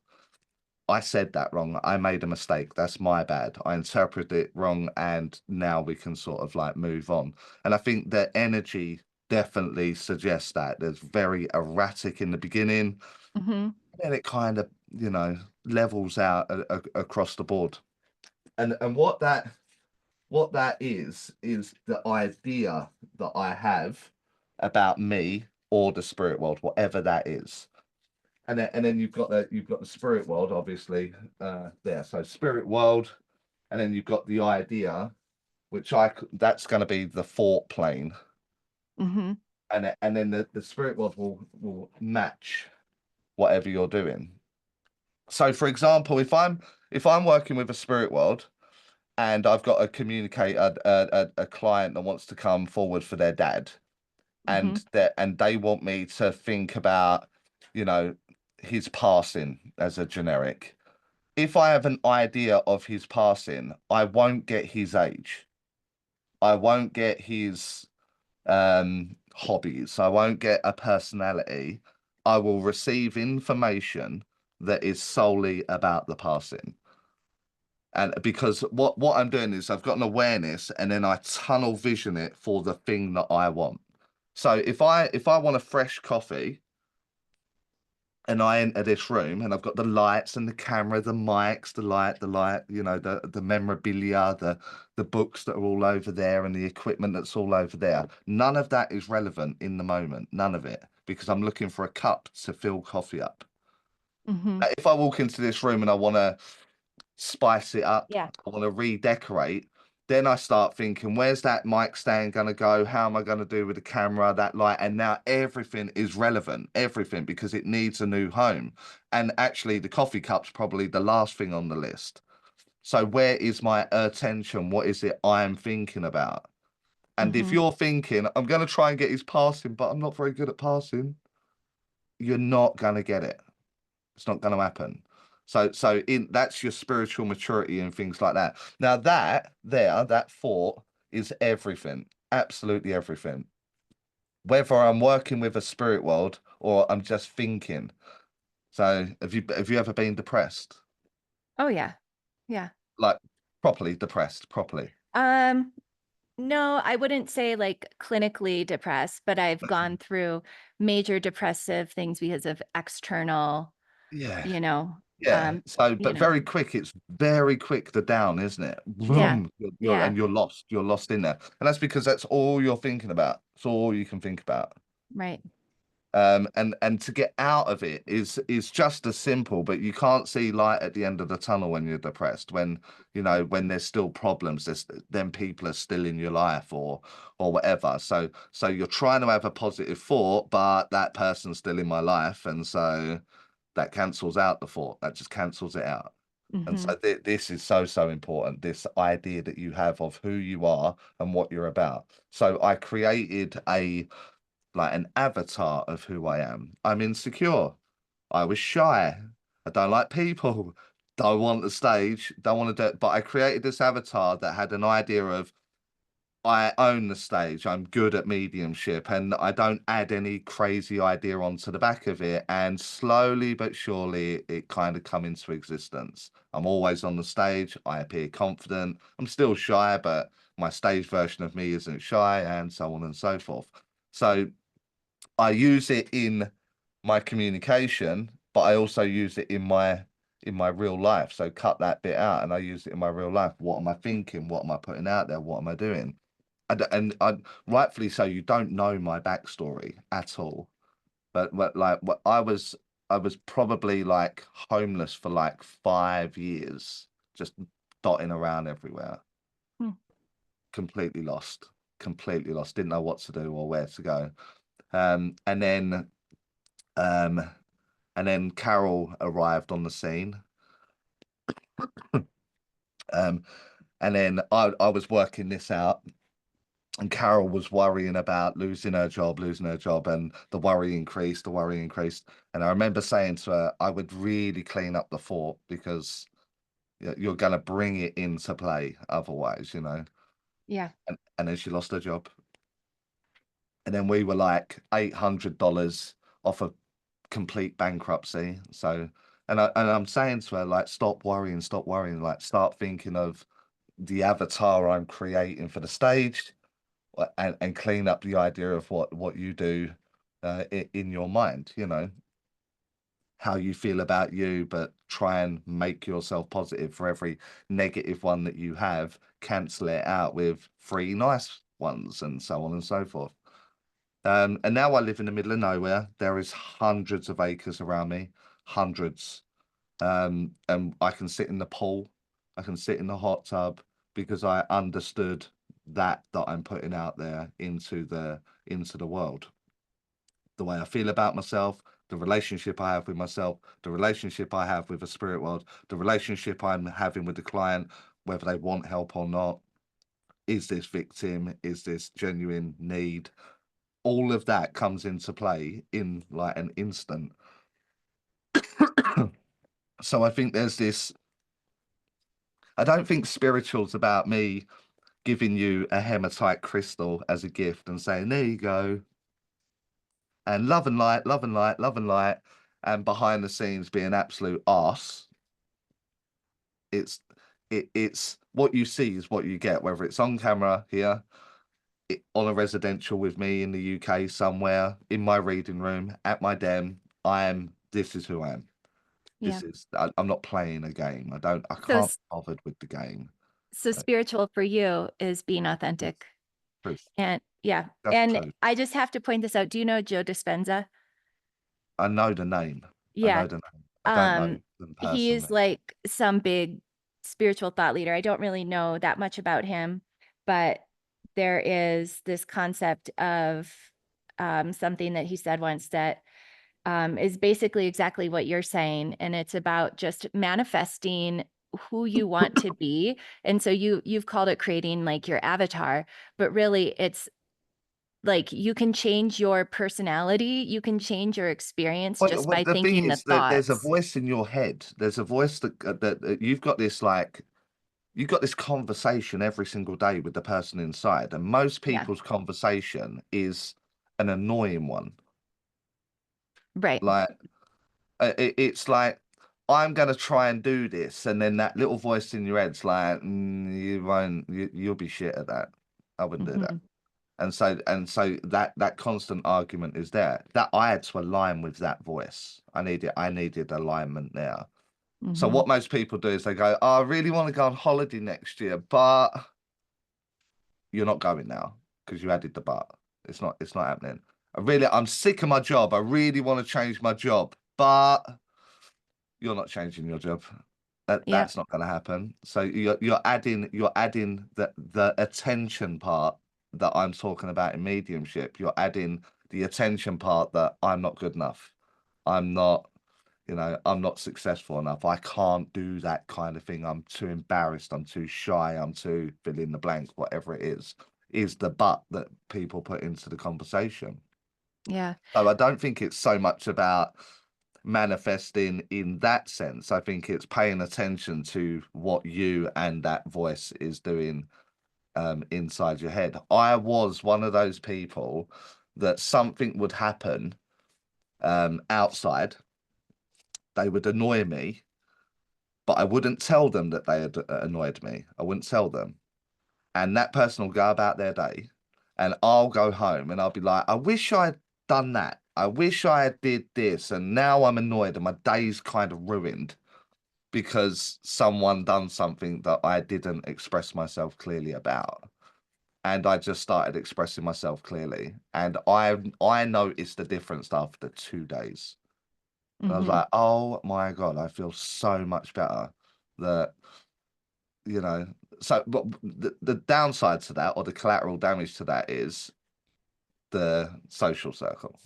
I said that wrong. I made a mistake. That's my bad. I interpreted it wrong, and now we can sort of like move on. And I think the energy definitely suggests that there's very erratic in the beginning, Hmm. then it kind of, levels out across the board. And what that is the idea that I have about me or the spirit world, whatever that is. And then you've got the spirit world, obviously, there. So spirit world, and then you've got the idea, which that's going to be the thought plane, Hmm. and then the spirit world will match whatever you're doing. So, for example, if I'm working with a spirit world and I've got to communicate a client that wants to come forward for their dad, Hmm. and they want me to think about, you know, his passing as a generic. If I have an idea of his passing, I won't get his age. I won't get his hobbies. I won't get a personality. I will receive information that is solely about the passing. And because what I'm doing is I've got an awareness and then I tunnel vision it for the thing that I want. So if I want a fresh coffee and I enter this room and I've got the lights and the camera, the mics, the light, the memorabilia, the books that are all over there and the equipment that's all over there. None of that is relevant in the moment. None of it. Because I'm looking for a cup to fill coffee up. Hmm. If I walk into this room and I want to spice it up, Yeah. I want to redecorate, then I start thinking, where's that mic stand going to go? How am I going to do with the camera, that light? And now everything is relevant, everything, because it needs a new home. And actually, the coffee cup's probably the last thing on the list. So, where is my attention? What is it I'm thinking about? And if Hmm. you're thinking, I'm going to try and get his passing, but I'm not very good at passing, you're not going to get it. It's not going to happen. So in that's your spiritual maturity and things like that. Now that thought is everything, absolutely everything. Whether I'm working with a spirit world or I'm just thinking. So have you ever been depressed? Oh yeah. Yeah. Like properly depressed, properly. Um, No, I wouldn't say like clinically depressed, but I've gone through major depressive things because of external, Yeah. you know, Yeah. So, you but know, very quick, it's very quick the down, isn't it? yeah, Boom, yeah, and you're lost in there. And that's because that's all you're thinking about. It's all you can think about. right. And to get out of it is just as simple, but you can't see light at the end of the tunnel when you're depressed, when when there's still problems, there's then people are still in your life or whatever. So you're trying to have a positive thought, but that person's still in my life, and so that cancels out the thought. That just cancels it out. And Hmm. so this is so important, this idea that you have of who you are and what you're about. So I created a like an avatar of who I am. I'm insecure. I was shy. I don't like people. Don't want the stage. Don't want to do it. But I created this avatar that had an idea of I own the stage. I'm good at mediumship, and I don't add any crazy idea onto the back of it. And slowly but surely, it kind of come into existence. I'm always on the stage. I appear confident. I'm still shy, but my stage version of me isn't shy, and so on and so forth. So I use it in my communication, but I also use it in my real life. So cut that bit out, and I use it in my real life. What am I thinking? What am I putting out there? What am I doing? And rightfully so. You don't know my backstory at all, but like what I was probably like homeless for like 5 years, just dotting around everywhere, Hmm. completely lost. Didn't know what to do or where to go. Um, and then um, and then Carol arrived on the scene. Um, and then I was working this out, and Carol was worrying about losing her job, and the worry increased. And I remember saying to her, I would really clean up the fort because you're going to bring it into play otherwise, you know. Yeah. And then she lost her job. And then we were like $800 off of complete bankruptcy. So, and I'm saying to her, like, stop worrying, like, start thinking of the avatar I'm creating for the stage, and clean up the idea of what you do in your mind, how you feel about you, but try and make yourself positive for every negative one that you have, cancel it out with three nice ones, and so on and so forth. And now I live in the middle of nowhere. There is hundreds of acres around me, hundreds. And I can sit in the pool, I can sit in the hot tub because I understood that I'm putting out there into the world. The way I feel about myself, the relationship I have with myself, the relationship I have with the spirit world, the relationship I'm having with the client, whether they want help or not. Is this victim? Is this genuine need? All of that comes into play in like an instant. So I think there's this, I don't think spiritual's about me giving you a hematite crystal as a gift and saying, there you go, and love and light, love and light, love and light, and behind the scenes being absolute arse. It's it's what you see is what you get, whether it's on camera here, on a residential with me in the UK somewhere, in my reading room, at my den. This is who I am. Yeah. I'm not playing a game. I So, can't be bothered with the game. so spiritual for you is being Truth, authentic. truth, And yeah. just And truth. I just have to point this out. Do you know Joe Dispenza? I know the name. I Yeah. know the name. I don't know Um, them he's personally. like some big spiritual thought leader. I don't really know that much about him, but there is this concept of something that he said once that is basically exactly what you're saying, and it's about just manifesting who you want to be. And so you've called it creating like your avatar, but really it's like you can change your personality, you can change your experience just Well, by the thing thinking the is that there's a thoughts. voice in your head. There's a voice that you've got this like you've got this conversation every single day with the person inside, and most Yeah, people's conversation is an annoying one. right. Like it's like I'm gonna try and do this, and then that little voice in your head's like, you won't, you'll be shit at that. I wouldn't do that. Hmm. And so that constant argument is there. That I had to align with that voice. I needed alignment there. So Hmm. what most people do is they go, oh, I really want to go on holiday next year, but you're not going now because you added the but. It's not happening. I'm sick of my job. I really want to change my job, but you're not changing your job. Yep. That's not going to happen. So you're adding the attention part that I'm talking about in mediumship. You're adding the attention part that I'm not good enough. I'm not, I'm not successful enough. I can't do that kind of thing. I'm too embarrassed. I'm too shy. I'm too fill in the blank, whatever it is the but that people put into the conversation. Yeah. So I don't think it's so much about manifesting in that sense. I think it's paying attention to what you and that voice is doing inside your head. I was one of those people that something would happen outside, they would annoy me, but I wouldn't tell them that they had annoyed me. I wouldn't tell them. And that person will go about their day, and I'll go home and I'll be like, I wish I'd done that. I wish I did this. And now I'm annoyed and my day's kind of ruined because someone done something that I didn't express myself clearly about. And I just started expressing myself clearly. And I noticed the difference after 2 days. And I was Hmm. like, oh my God, I feel so much better that, you know, so but the downside to that or the collateral damage to that is the social circle.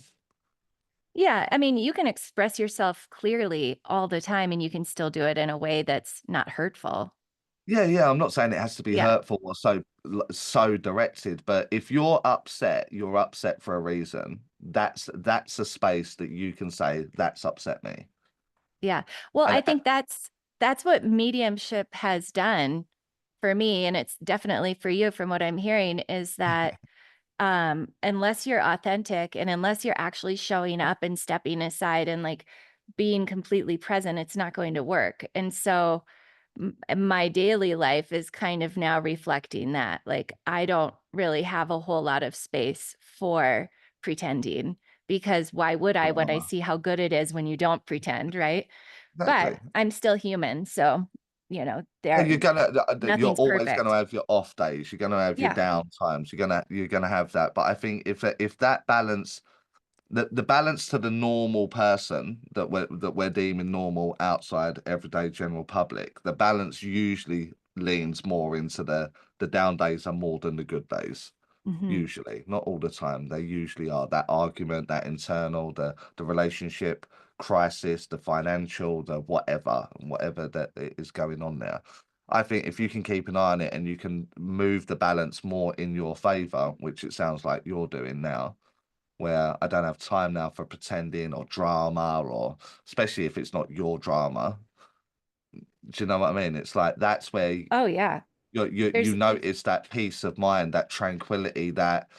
Yeah. I mean, you can express yourself clearly all the time and you can still do it in a way that's not hurtful. Yeah, yeah, I'm not saying it has to be Yeah. hurtful or so directed, but if you're upset for a reason. That's a space that you can say that's upset me. Yeah. Well, And I think that's what mediumship has done for me, and it's definitely for you from what I'm hearing, is that unless you're authentic and unless you're actually showing up and stepping aside and like being completely present, it's not going to work. And so my daily life is kind of now reflecting that. Like, I don't really have a whole lot of space for pretending because why would I when I drama. see how good it is when you don't pretend, right? But Exactly. I'm still human. So, Yeah, there you're nothing's always gonna perfect. have your off days. You're gonna have your Yeah. down times. You're gonna have that. But I think if that balance, the balance to the normal person that we're deeming normal outside everyday general public, the balance usually leans more into the down days are more than the good days. Hmm. Usually, not all the time. They usually are that argument, that internal, the relationship crisis, the financial, the whatever that is going on there. I think if you can keep an eye on it and you can move the balance more in your favor, which it sounds like you're doing now, where I don't have time now for pretending or drama, or especially if it's not your drama. Do you know what I mean? It's like that's where Oh, yeah. you There's notice that peace of mind, that tranquility, that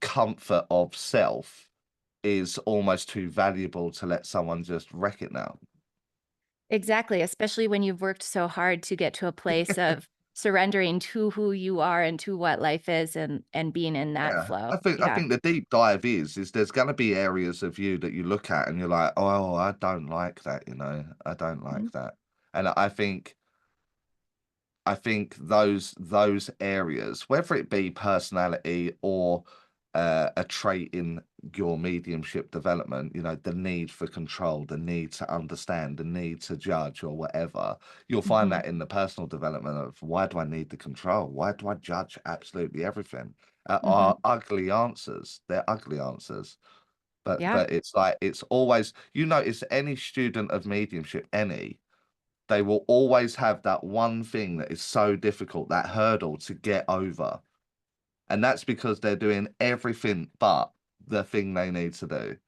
comfort of self is almost too valuable to let someone just wreck it now. Exactly, especially when you've worked so hard to get to a place of surrendering to who you are and to what life is and being in that Yeah, I flow. think I Yeah. think the deep dive is there's going to be areas of you that you look at and you're like, oh, I don't like that, I don't Mhm. like that, and I think those areas, whether it be personality or a trait in your mediumship development, the need for control, the need to understand, the need to judge or whatever, you'll find Mhm. that in the personal development of why do I need the control? Why do I judge absolutely everything? Are Mhm. ugly answers. They're ugly answers. But Yeah. but it's like it's always notice any student of mediumship, they will always have that one thing that is so difficult, that hurdle to get over. And that's because they're doing everything but the thing they need to do.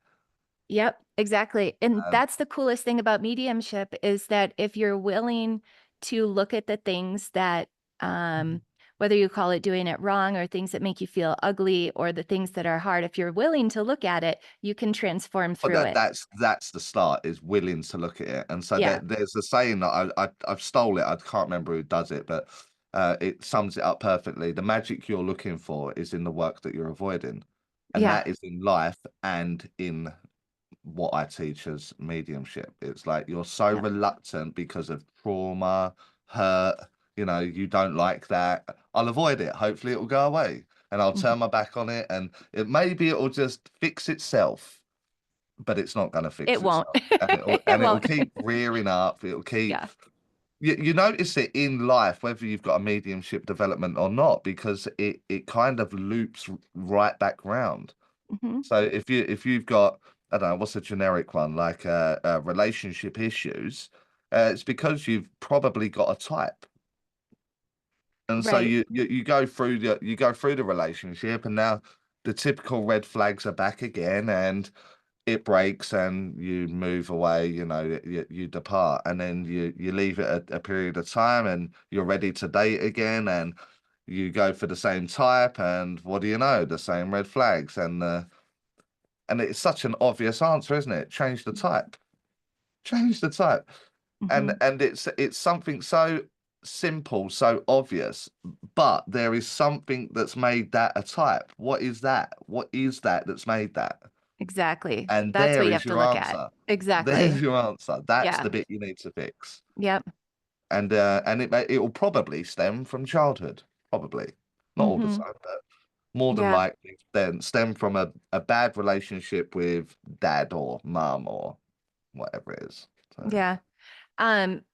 Yep, exactly. And Um, that's the coolest thing about mediumship is that if you're willing to look at the things that, um, whether you call it doing it wrong or things that make you feel ugly or the things that are hard, if you're willing to look at it, you can transform but through it. that's the start, is willing to look at it. And so Yeah. there's a saying that I've stole it. I can't remember who does it, but it sums it up perfectly. The magic you're looking for is in the work that you're avoiding, and Yeah. that is in life and in what I teach as mediumship. It's like you're so Yep. reluctant because of trauma, hurt, you don't like that. I'll avoid it. Hopefully it will go away and I'll Mhm. turn my back on it, and it'll just fix itself, but it's not going to fix It won't. itself. And it'll It and it'll won't. keep rearing up. It'll keep Yeah. you notice it in life, whether you've got a mediumship development or not, because it kind of loops right back round. Mhm. So if you've got, I don't know, what's a generic one, like relationship issues, it's because you've probably got a type. And so Right. you go through the relationship, and now the typical red flags are back again, and it breaks and you move away, you depart, and then you leave it a period of time and you're ready to date again, and you go for the same type, and what do you know, the same red flags, and it's such an obvious answer, isn't it? Change the type. Change the type. And Mhm. and it's something so simple, so obvious, but there is something that's made that a type. What is that? What is that that's made that? Exactly. And That's what there you is have to your look at. answer. There's Exactly. your answer. That's Yeah. the bit you need to fix. Yep. And it will probably stem from childhood. Probably. Not all the Mhm. time, but more than Yeah. likely then stem from a bad relationship with dad or mum or whatever it is. So Yeah. Um,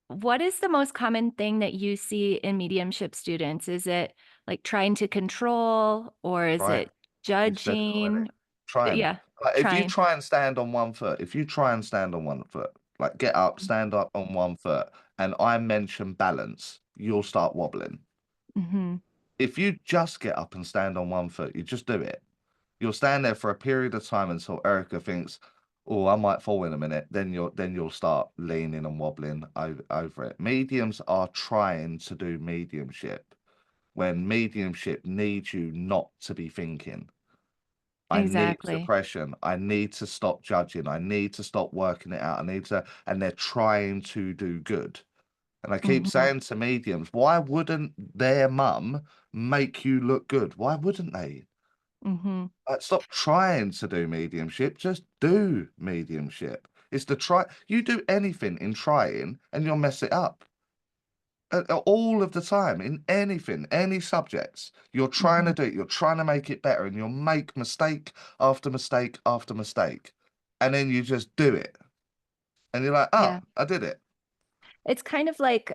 what is the most common thing that you see in mediumship students? Is it like trying to control or is try it. it You've said it already. judging? Trying. Yeah, Like if you trying. try and stand on one foot, if you try and stand on one foot, like get up, stand up on one foot, and I mention balance, you'll start wobbling. Mhm. If you just get up and stand on one foot, you just do it. You'll stand there for a period of time until Erica thinks, "Oh, I might fall in a minute." Then you'll start leaning and wobbling over it. Mediums are trying to do mediumship when mediumship needs you not to be thinking. I need Exactly. suppression. I need to stop judging. I need to stop working it out. And they're trying to do good. And I keep Mhm. saying to mediums, why wouldn't their mum make you look good? Why wouldn't they? Mhm. Stop trying to do mediumship. Just do mediumship. It's the try. You do anything in trying and you'll mess it up. All of the time, in anything, any subjects, you're trying to Mhm. do it, you're trying to make it better, and you'll make mistake after mistake after mistake. And then you just do it. And you're like, oh, Yeah. I did it. It's kind of like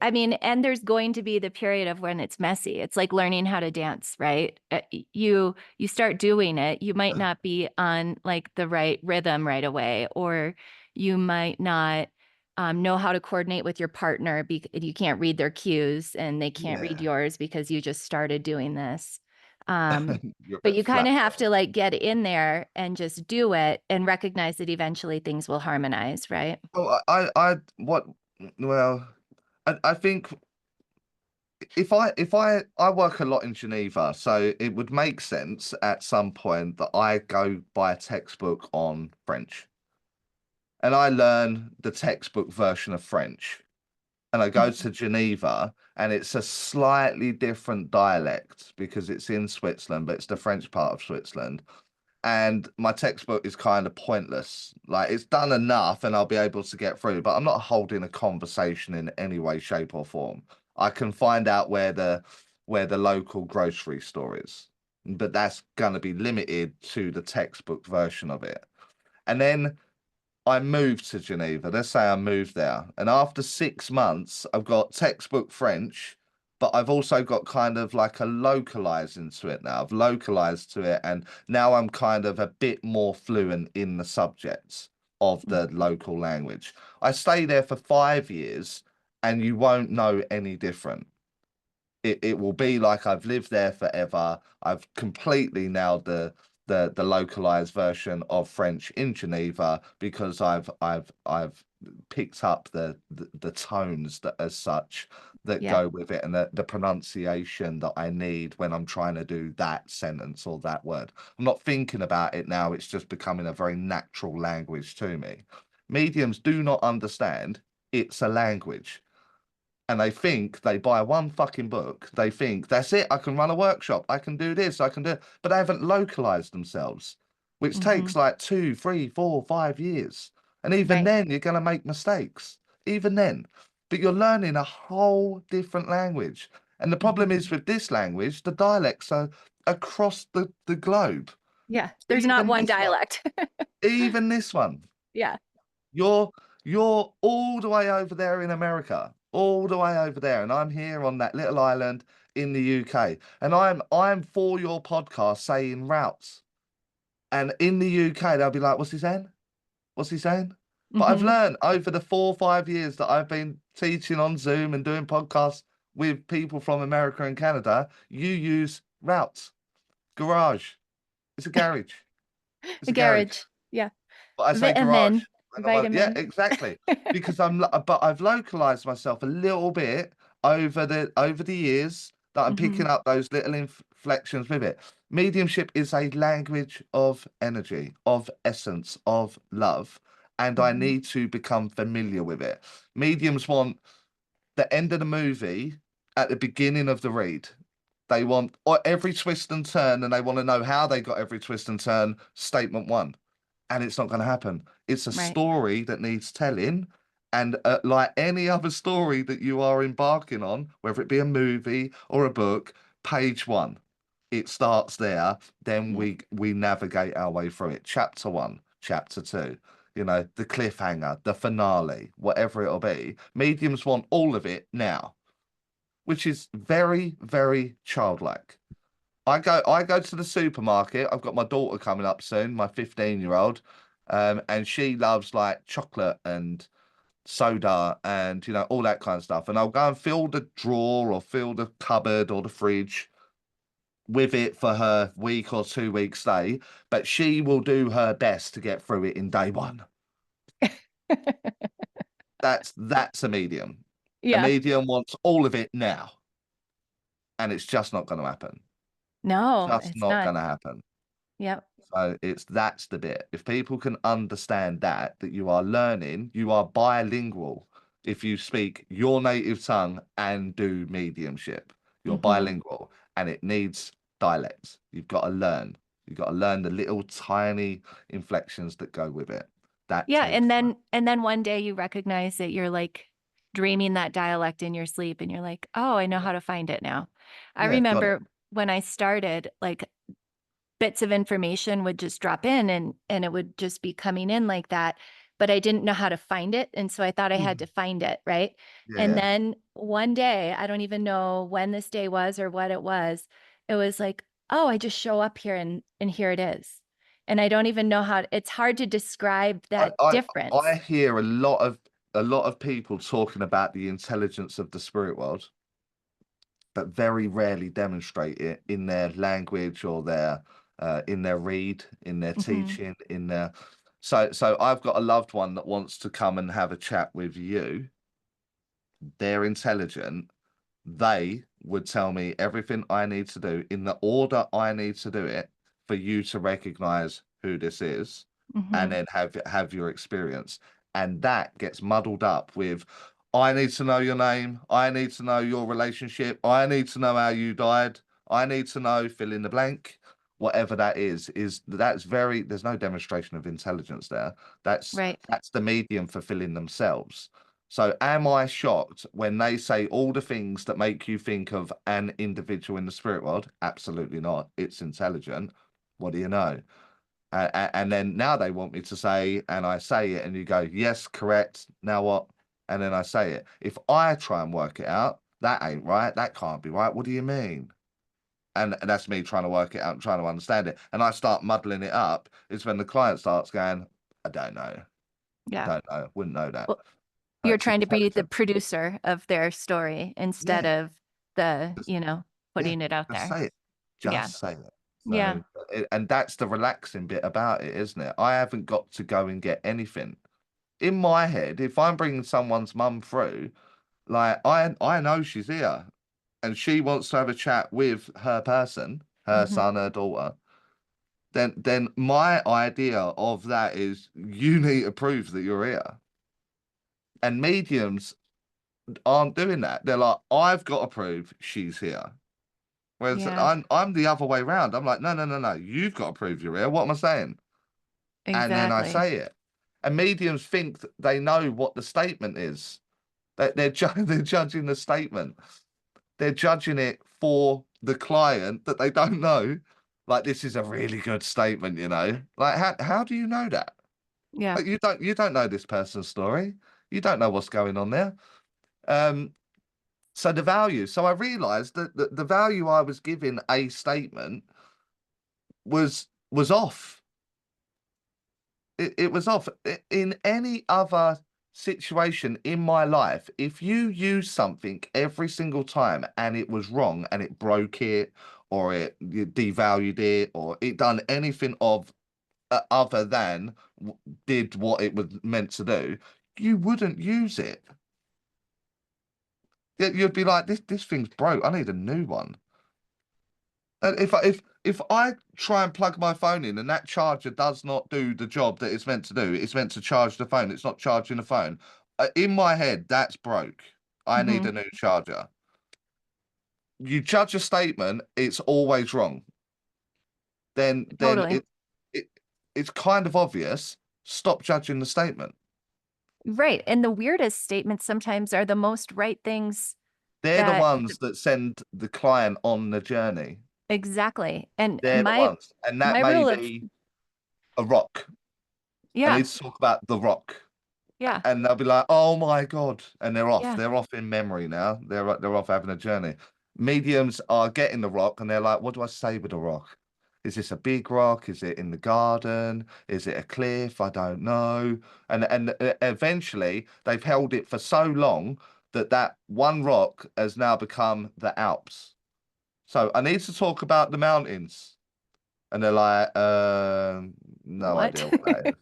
I mean, and there's going to be the period of when it's messy. It's like learning how to dance, right? You start doing it, you might not be on like the right rhythm right away, or you might not know how to coordinate with your partner because you can't read their cues and they can't read Yeah. yours because you just started doing this. Um, You're a but bit you kind of flat. have to like get in there and just do it and recognize that eventually things will harmonize, right? Well, what, well, I think if I work a lot in Geneva, so it would make sense at some point that I go buy a textbook on French and I learn the textbook version of French. And I go Mhm. to Geneva, and it's a slightly different dialect because it's in Switzerland, but it's the French part of Switzerland. And my textbook is kind of pointless. Like it's done enough, and I'll be able to get through, but I'm not holding a conversation in any way, shape, or form. I can find out where the local grocery store is, but that's gonna be limited to the textbook version of it. And then I moved to Geneva. Let's say I moved there. And after 6 months, I've got textbook French, but I've also got kind of like a localizing to it now. I've localized to it. And now I'm kind of a bit more fluent in the subjects of the Mhm. local language. I stay there for 5 years and you won't know any different. It will be like I've lived there forever. I've completely nailed the localized version of French in Geneva because I've picked up the tones that as such that Yeah. go with it, and the pronunciation that I need when I'm trying to do that sentence or that word. I'm not thinking about it now, it's just becoming a very natural language to me. Mediums do not understand. It's a language. And they think they buy one fucking book. They think that's it. I can run a workshop. I can do this. I can do it. But they haven't localized themselves, which Mm-hmm. takes like 2, 3, 4, 5 years. And even Right. then, you're going to make mistakes. Even then. But you're learning a whole different language. And the problem Mm-hmm. is with this language, the dialects are across the globe. Yeah. There's not Even one this one. dialect. Even this one. Yeah. You're you're all the way over there in America, all the way over there, and I'm here on that little island in the UK. And I'm for your podcast saying routes. And in the UK, they'll be like, "What's he saying? What's he saying?" But I've Mm-hmm. learned over the 4 or 5 years that I've been teaching on Zoom and doing podcasts with people from America and Canada, you use routes, garage. It's a garage. It's A a garage. garage. Yeah. But I say garage. Vitamin. And I'm like, yeah, Vitamin. exactly. Because but I've localized myself a little bit over the years that I'm Mm-hmm. picking up those little inflections with it. Mediumship is a language of energy, of essence, of love, and I Mm-hmm. need to become familiar with it. Mediums want the end of the movie at the beginning of the read. They want every twist and turn, and they want to know how they got every twist and turn. Statement one, and it's not going to happen. It's a Right. story that needs telling. And like any other story that you are embarking on, whether it be a movie or a book, page one, it starts there. Then Yeah. we navigate our way through it. Chapter one, chapter two, the cliffhanger, the finale, whatever it'll be. Mediums want all of it now, which is very, very childlike. I go to the supermarket. I've got my daughter coming up soon, my 15-year-old, and she loves like chocolate and soda and all that kind of stuff. And I'll go and fill the drawer or fill the cupboard or the fridge with it for her week or 2 week stay, but she will do her best to get through it in day one. That's a medium. A Yeah. medium wants all of it now, and it's just not going to happen. No, Just it's not not. going to happen. Yep. So that's the bit. If people can understand that you are learning, you are bilingual. If you speak your native tongue and do mediumship, you're Mm-hmm. bilingual, and it needs dialects. You've got to learn. You've got to learn the little tiny inflections that go with it. That Yeah. takes time. And then one day you recognize that you're like dreaming that dialect in your sleep and you're like, oh, I know Yeah, how to find it now. I yeah, got it. remember when I started, like bits of information would just drop in and it would just be coming in like that, but I didn't know how to find it, and so I thought I had Mhm. to find it, right? Yeah, And yeah. then one day, I don't even know when this day was or what it was like, oh, I just show up here and here it is. And I don't even know how it's hard to describe I, that I I difference. hear a lot of people talking about the intelligence of the spirit world, but very rarely demonstrate it in their language or their in their read, in their Hmm. teaching, in their so I've got a loved one that wants to come and have a chat with you. They're intelligent. They would tell me everything I need to do in the order I need to do it for you to recognize who this is and Hmm. then have your experience. And that gets muddled up with I need to know your name, I need to know your relationship, I need to know how you died, I need to know fill in the blank. Whatever that is that's very there's no demonstration of intelligence there. That's Right. that's the medium fulfilling themselves. So, am I shocked when they say all the things that make you think of an individual in the spirit world? Absolutely not. It's intelligent. What do you know? And then now they want me to say, and I say it, and you go, yes, correct. Now what? And then I say it. If I try and work it out, that ain't right. That can't be right. What do you mean? And that's me trying to work it out and trying to understand it. And I start muddling it up. It's when the client starts going, I don't know. Yeah. Don't know. Wouldn't know that. Well, you're It's trying to be the intelligent. producer of their story instead Yeah. of the, Yeah, putting it out just there. say it. Yeah. Just say it. Yeah. So, and that's the relaxing bit about it, isn't it? I haven't got to go and get anything. In my head, if I'm bringing someone's mum through, like I know she's here and she wants to have a chat with her person, her Hmm. son, her daughter, then my idea of that is you need to prove that you're here. And mediums aren't doing that. They're like, I've got to prove she's here. Whereas Yeah, I'm the other way around. I'm like, no, no, no, no. You've got to prove you're here. What am I saying? And then I exactly. say it. And mediums think they know what the statement is. They're judging the statement. They're judging it for the client that they don't know. Like, this is a really good statement, you know. Like, how do you know that? Yeah. Like, you don't know this person's story. You don't know what's going on there. Um, so the value. So I realized that the value I was giving a statement was off. It was off. In any other situation in my life, if you use something every single time and it was wrong and it broke it or it you devalued it or it done anything of other than did what it was meant to do, you wouldn't use it. You'd be like, this thing's broke. I need a new one. And if I try and plug my phone in and that charger does not do the job that it's meant to do, it's meant to charge the phone. It's not charging the phone. In my head, that's broke. I need Hmm. a new charger. You judge a statement, it's always wrong. Then Totally. it it's kind of obvious. Stop judging the statement. Right. And the weirdest statements sometimes are the most right things They're the that ones that send the client on the journey. exactly. And They're the my ones, and that my may rule of be a rock. I yeah, need to talk about the rock. yeah, And they'll be like, "Oh my God," and they're off. yeah. They're off in memory now. They're off having a journey. Mediums are getting the rock, and they're like, "What do I say with the rock? Is this a big rock? Is it in the garden? Is it a cliff? I don't know." And eventually, they've held it for so long that that one rock has now become the Alps. So I need to talk about the mountains, and they're like, "No What? idea what that is."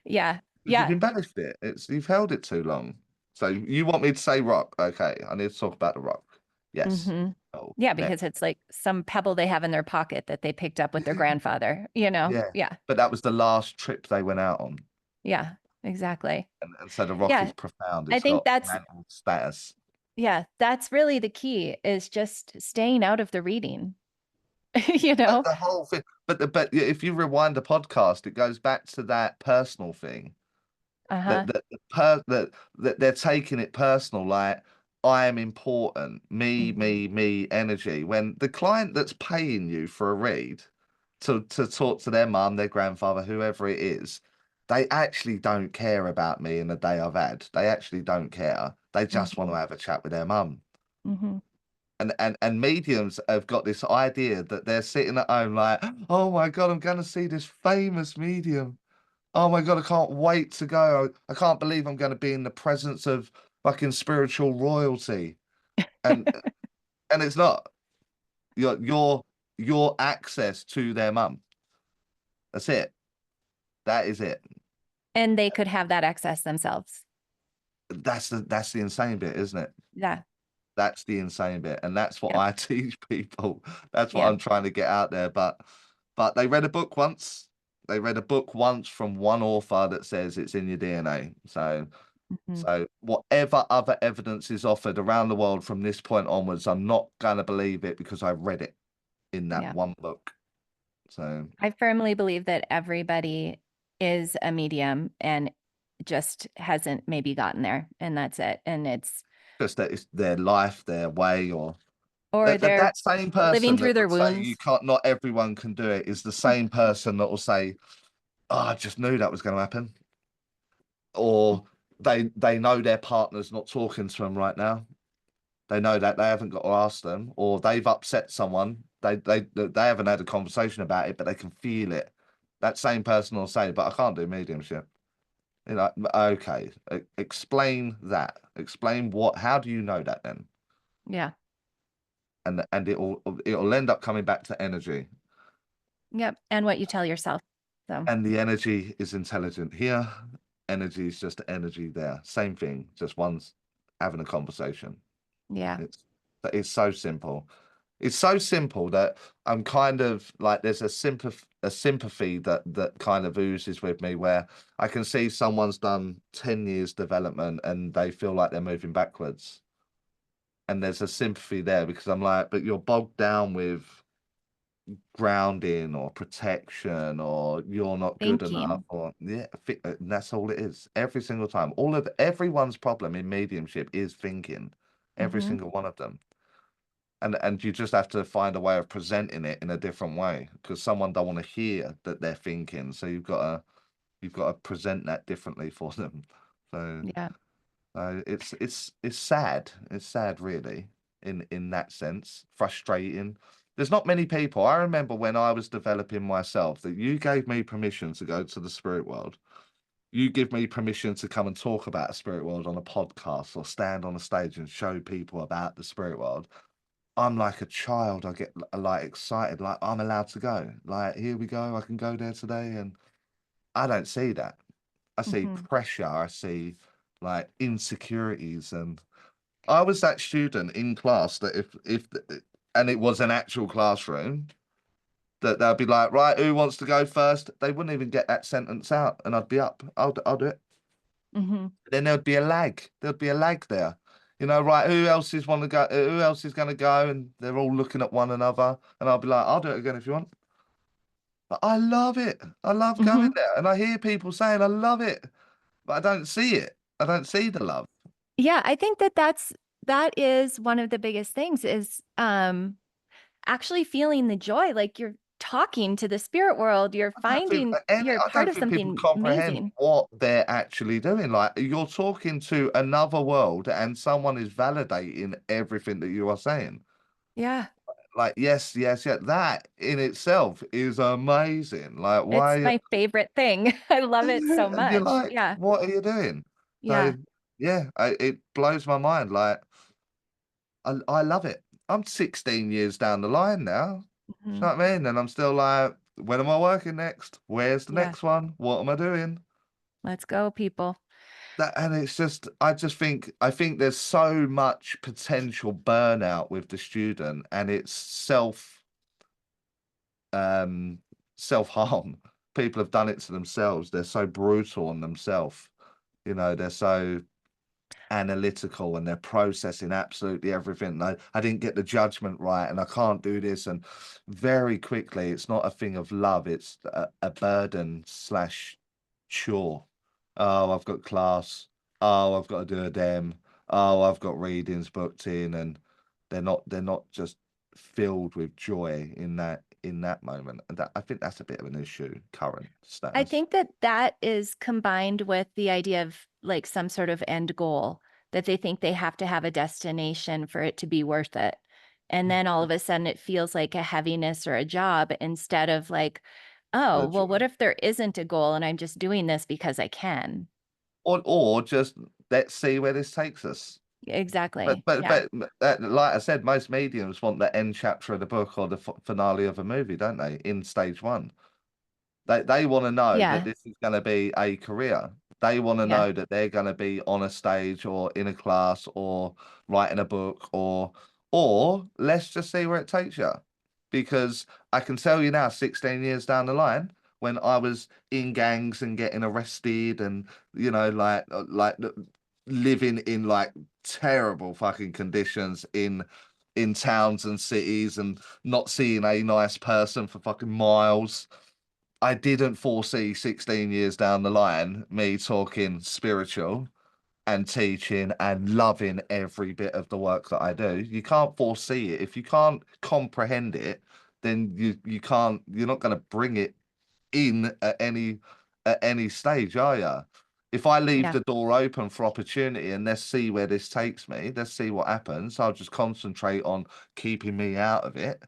Yeah. Because you've Yeah. embellished it. You've held it too long. So you want me to say rock? Okay, I need to talk about the rock. Yes. Hmm. Oh, Yeah, next. because it's like some pebble they have in their pocket that they picked up with their grandfather, you know? Yeah. Yeah. But that was the last trip they went out on. Yeah, exactly. And so the rock is Yeah. profound. I It's think got that's mantle status. yeah, that's really the key is just staying out of the reading, you But know? the whole thing, but if you rewind the podcast, it goes back to that personal thing. Uh-huh. That they're taking it personal, like I am important, Hmm. me, energy. When the client that's paying you for a read to talk to their mum, their grandfather, whoever it is, they actually don't care about me and the day I've had. They actually don't care. They just want Hmm. to have a chat with their mum. Hmm. And mediums have got this idea that they're sitting at home like, oh my God, I'm going to see this famous medium. Oh my God, I can't wait to go. I can't believe I'm going to be in the presence of fucking spiritual royalty. And and it's not. Your access to their mum. That's it. That is it. And they could have that access themselves. That's the insane bit, isn't it? Yeah. That's the insane bit. And that's what Yep. I teach people. That's what Yeah. I'm trying to get out there. But they read a book once. They read a book once from one author that says it's in your DNA. So Hmm. So whatever other evidence is offered around the world from this point onwards, I'm not gonna believe it because I read it in that Yeah. one book. So I firmly believe that everybody is a medium and just hasn't maybe gotten there, and that's it. And it's just that it's their life, their way, or or they're that same living person through that their would say you wounds. can't, not everyone can do it, is the same person that will say, "Oh, I just knew that was going to happen," or they know their partner's not talking to them right now. They know that they haven't got to ask them, or they've upset someone. They haven't had a conversation about it, but they can feel it. That same person will say, "But I can't do mediumship." You're like, okay, explain that. Explain what. How do you know that then? Yeah. And it'll end up coming back to energy, Yep. And what you tell yourself. So, and the energy is intelligent here. Energy is just energy there. Same thing. Just one's having a conversation. yeah. It's it's so simple. It's so simple that I'm kind of like there's a sympathy that kind of oozes with me where I can see someone's done 10 years development and they feel like they're moving backwards. And there's a sympathy there because I'm like, but you're bogged down with grounding or protection or you're not good enough Thinking. or yeah, and that's all it is. Every single time. All of everyone's problem in mediumship is thinking. Every Hmm. single one of them. And you just have to find a way of presenting it in a different way because someone don't want to hear that they're thinking. So you've got to present that differently for them. So Yeah. it's sad. It's sad, really, in that sense. Frustrating. There's not many people. I remember when I was developing myself that you gave me permission to go to the spirit world. You give me permission to come and talk about the spirit world on a podcast or stand on a stage and show people about the spirit world. I'm like a child. I get like excited, like I'm allowed to go. Like, here we go. I can go there today. And I don't see that. I see Hmm. pressure. I see like insecurities. And I was that student in class that and it was an actual classroom, that they'd be like, right, who wants to go first? They wouldn't even get that sentence out, and I'd be up. I'll do it. Hmm. Then there'd be a lag. There'd be a lag there. Right, who else is want to go? Who else is going to go? And they're all looking at one another. And I'll be like, I'll do it again if you want. But I love it. I love going Hmm. there. And I hear people saying, I love it. But I don't see it. I don't see the love. Yeah, I think that is one of the biggest things is actually feeling the joy, like you're talking to the spirit world, I don't think you're I part don't of think people something comprehend amazing. what they're actually doing. Like, you're talking to another world and someone is validating everything that you are saying. Yeah, Like, yes, yes, yeah. That in itself is amazing. Like, it's why? my favorite thing. I love it so And you're much. like, Yeah. what are you doing? So Yeah. yeah, it blows my mind. Like, I love it. I'm 16 years down the line now. You Hmm. know what I mean? And I'm still like, when am I working next? Where's the Yeah. next one? What am I doing? Let's go, people. And it's just, I think there's so much potential burnout with the student, and it's um self-harm. People have done it to themselves. They're so brutal on themselves. They're so analytical and they're processing absolutely everything. I didn't get the judgment right and I can't do this. And very quickly, it's not a thing of love, it's a burden slash chore. Oh, I've got class. Oh, I've got to do a dem. Oh, I've got readings booked in, and they're not just filled with joy in that moment. And I think that's a bit of an issue, current I status. think that that is combined with the idea of like some sort of end goal, that they think they have to have a destination for it to be worth it. And then all of a sudden it feels like a heaviness or a job instead of like, oh, The well, what joy. if there isn't a goal and I'm just doing this because I can? Or just let's see where this takes us. But Exactly. but Yeah. but like I said, most mediums want the end chapter of the book or the finale of a movie, don't they? In stage one, they want to know that Yeah. this is going to be a career. They want to Yeah. know that they're going to be on a stage or in a class or writing a book or let's just see where it takes you. Because I can tell you now, 16 years down the line, when I was in gangs and getting arrested and living in like terrible fucking conditions in towns and cities and not seeing a nice person for fucking miles. I didn't foresee 16 years down the line me talking spiritual and teaching and loving every bit of the work that I do. You can't foresee it. If you can't comprehend it, then you're not going to bring it in at any stage, are you? If I leave Yeah. the door open for opportunity and let's see where this takes me, let's see what happens. I'll just concentrate on keeping me out of it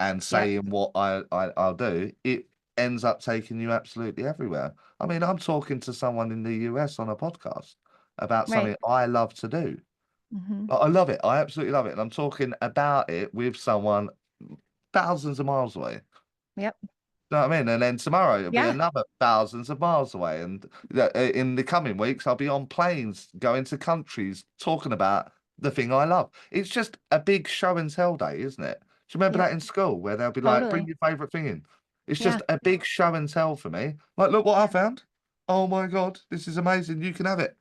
and Yep. saying what I'll do. It ends up taking you absolutely everywhere. I mean, I'm talking to someone in the US on a podcast about Right. something I love to do. Hmm. I love it. I absolutely love it. And I'm talking about it with someone thousands of miles away. Yep. Know what I mean? And then tomorrow it'll be Yeah. another thousands of miles away. And in the coming weeks, I'll be on planes going to countries talking about the thing I love. It's just a big show and tell day, isn't it? Do you remember Yep. that in school where they'll be like, bring Totally. your favorite thing in? It's Yeah. just a big show and tell for me. Like, look what I Yeah. found. Oh my God, this is amazing. You can have it.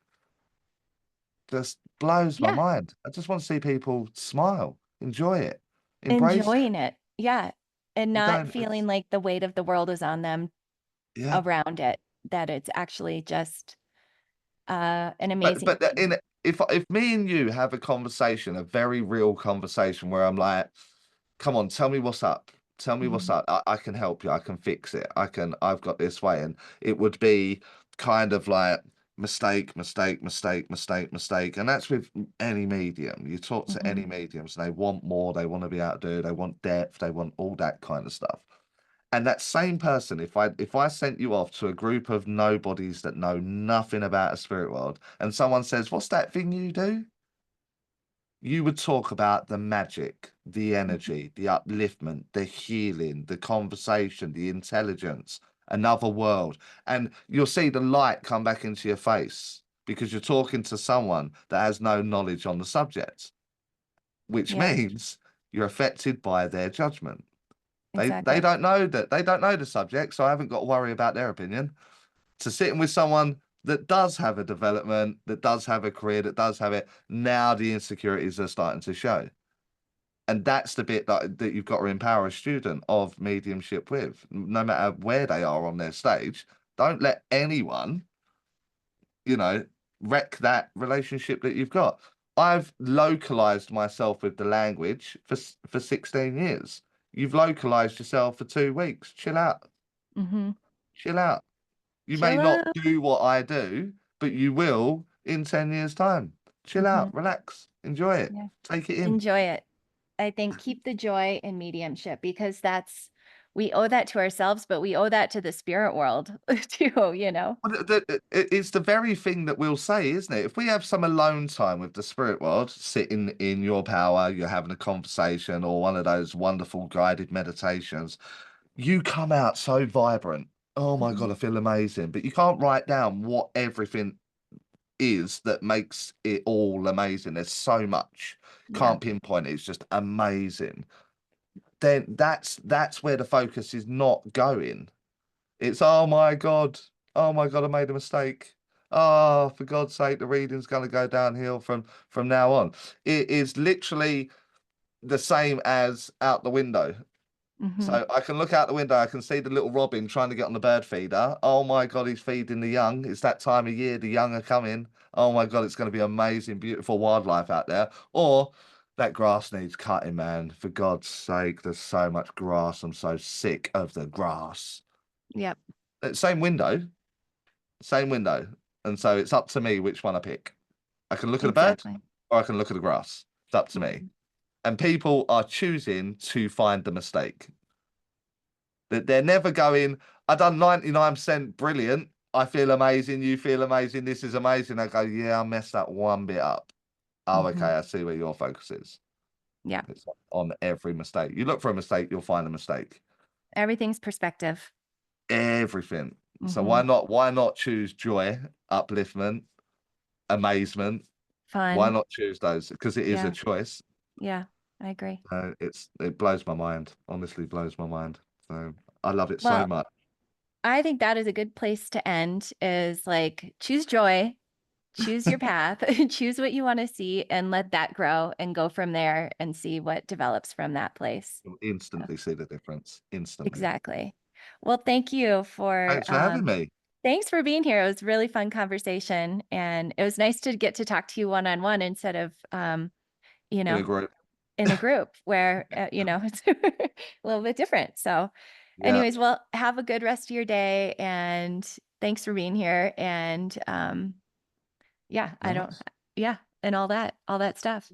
Just blows my Yeah. mind. I just want to see people smile, enjoy it, embrace it. Enjoying it. Yeah. And You not don't, feeling it's, like the weight of the world is on them yeah. around it, that it's actually just an But amazing but thing. in if me and you have a conversation, a very real conversation where I'm like, come on, tell me what's up. Tell me what's Mhm. up. I can help you. I can fix it. I've got this way. And it would be kind of like mistake, mistake, mistake, mistake, mistake. And that's with any medium. You talk to any Mhm. mediums, and they want more, they want to be outdo, they want depth, they want all that kind of stuff. And that same person, if I sent you off to a group of nobodies that know nothing about a spirit world, and someone says, "What's that thing you do?" You would talk about the magic, the Mhm. energy, the upliftment, the healing, the conversation, the intelligence, another world. And you'll see the light come back into your face because you're talking to someone that has no knowledge on the subject, which Yeah, means you're affected by their judgment. They exactly. don't know that they don't know the subject, so I haven't got to worry about their opinion. To sitting with someone that does have a development, that does have a career, that does have it, now the insecurities are starting to show. And that's the bit that you've got to empower a student of mediumship with, no matter where they are on their stage. Don't let anyone, you know, wreck that relationship that you've got. I've localized myself with the language for 16 years. You've localized yourself for 2 weeks. Chill out. Mhm. Chill out. You may Chill not out. do what I do, but you will in 10 years' time. Chill Mhm. out, relax, enjoy it, Yeah. take it in. Enjoy it. I think keep the joy in mediumship because that's we owe that to ourselves, but we owe that to the spirit world too, you know? Well, it's the very thing that we'll say, isn't it? If we have some alone time with the spirit world, sitting in your power, you're having a conversation or one of those wonderful guided meditations, you come out so vibrant. Oh my Mhm. God, I feel amazing. But you can't write down what everything is that makes it all amazing. There's so much. Yeah. Can't pinpoint it. It's just amazing. Then that's where the focus is not going. It's oh my God, I made a mistake. Oh, for God's sake, the reading's gonna go downhill from now on. It is literally the same as out the window. Mhm. So I can look out the window, I can see the little robin trying to get on the bird feeder. Oh my God, he's feeding the young. It's that time of year, the young are coming. Oh my God, it's going to be amazing, beautiful wildlife out there. Or that grass needs cutting, man. For God's sake, there's so much grass. I'm so sick of the grass. Yep. Same window, same window. And so it's up to me which one I pick. I can look at the bird Exactly. or I can look at the grass. It's up to me. Mhm. And people are choosing to find the mistake. That they're never going, I done 99% brilliant. I feel amazing. You feel amazing. This is amazing. I go, yeah, I messed that one bit up. Oh, okay. Mhm. I see where your focus is. Yeah. It's on every mistake. You look for a mistake, you'll find a mistake. Everything's perspective. Everything. So Mhm. why not choose joy, upliftment, amazement? Why Fun. not choose those? Because it is a Yeah. choice. Yeah. I agree. It blows my mind. Honestly, blows my mind. So I love it so Well, much. I think that is a good place to end is like choose joy, choose your path, choose what you want to see and let that grow and go from there and see what develops from that place. You'll So, instantly see the difference. Instantly. exactly. Well, thank you for Thanks for having me. thanks for being here. It was a really fun conversation and it was nice to get to talk to you one on one instead of you In a know, group. in a group where it's a little bit different. So, Yeah. anyways, well, have a good rest of your day and thanks for being here and yeah, I don't Nice. yeah, and all that stuff.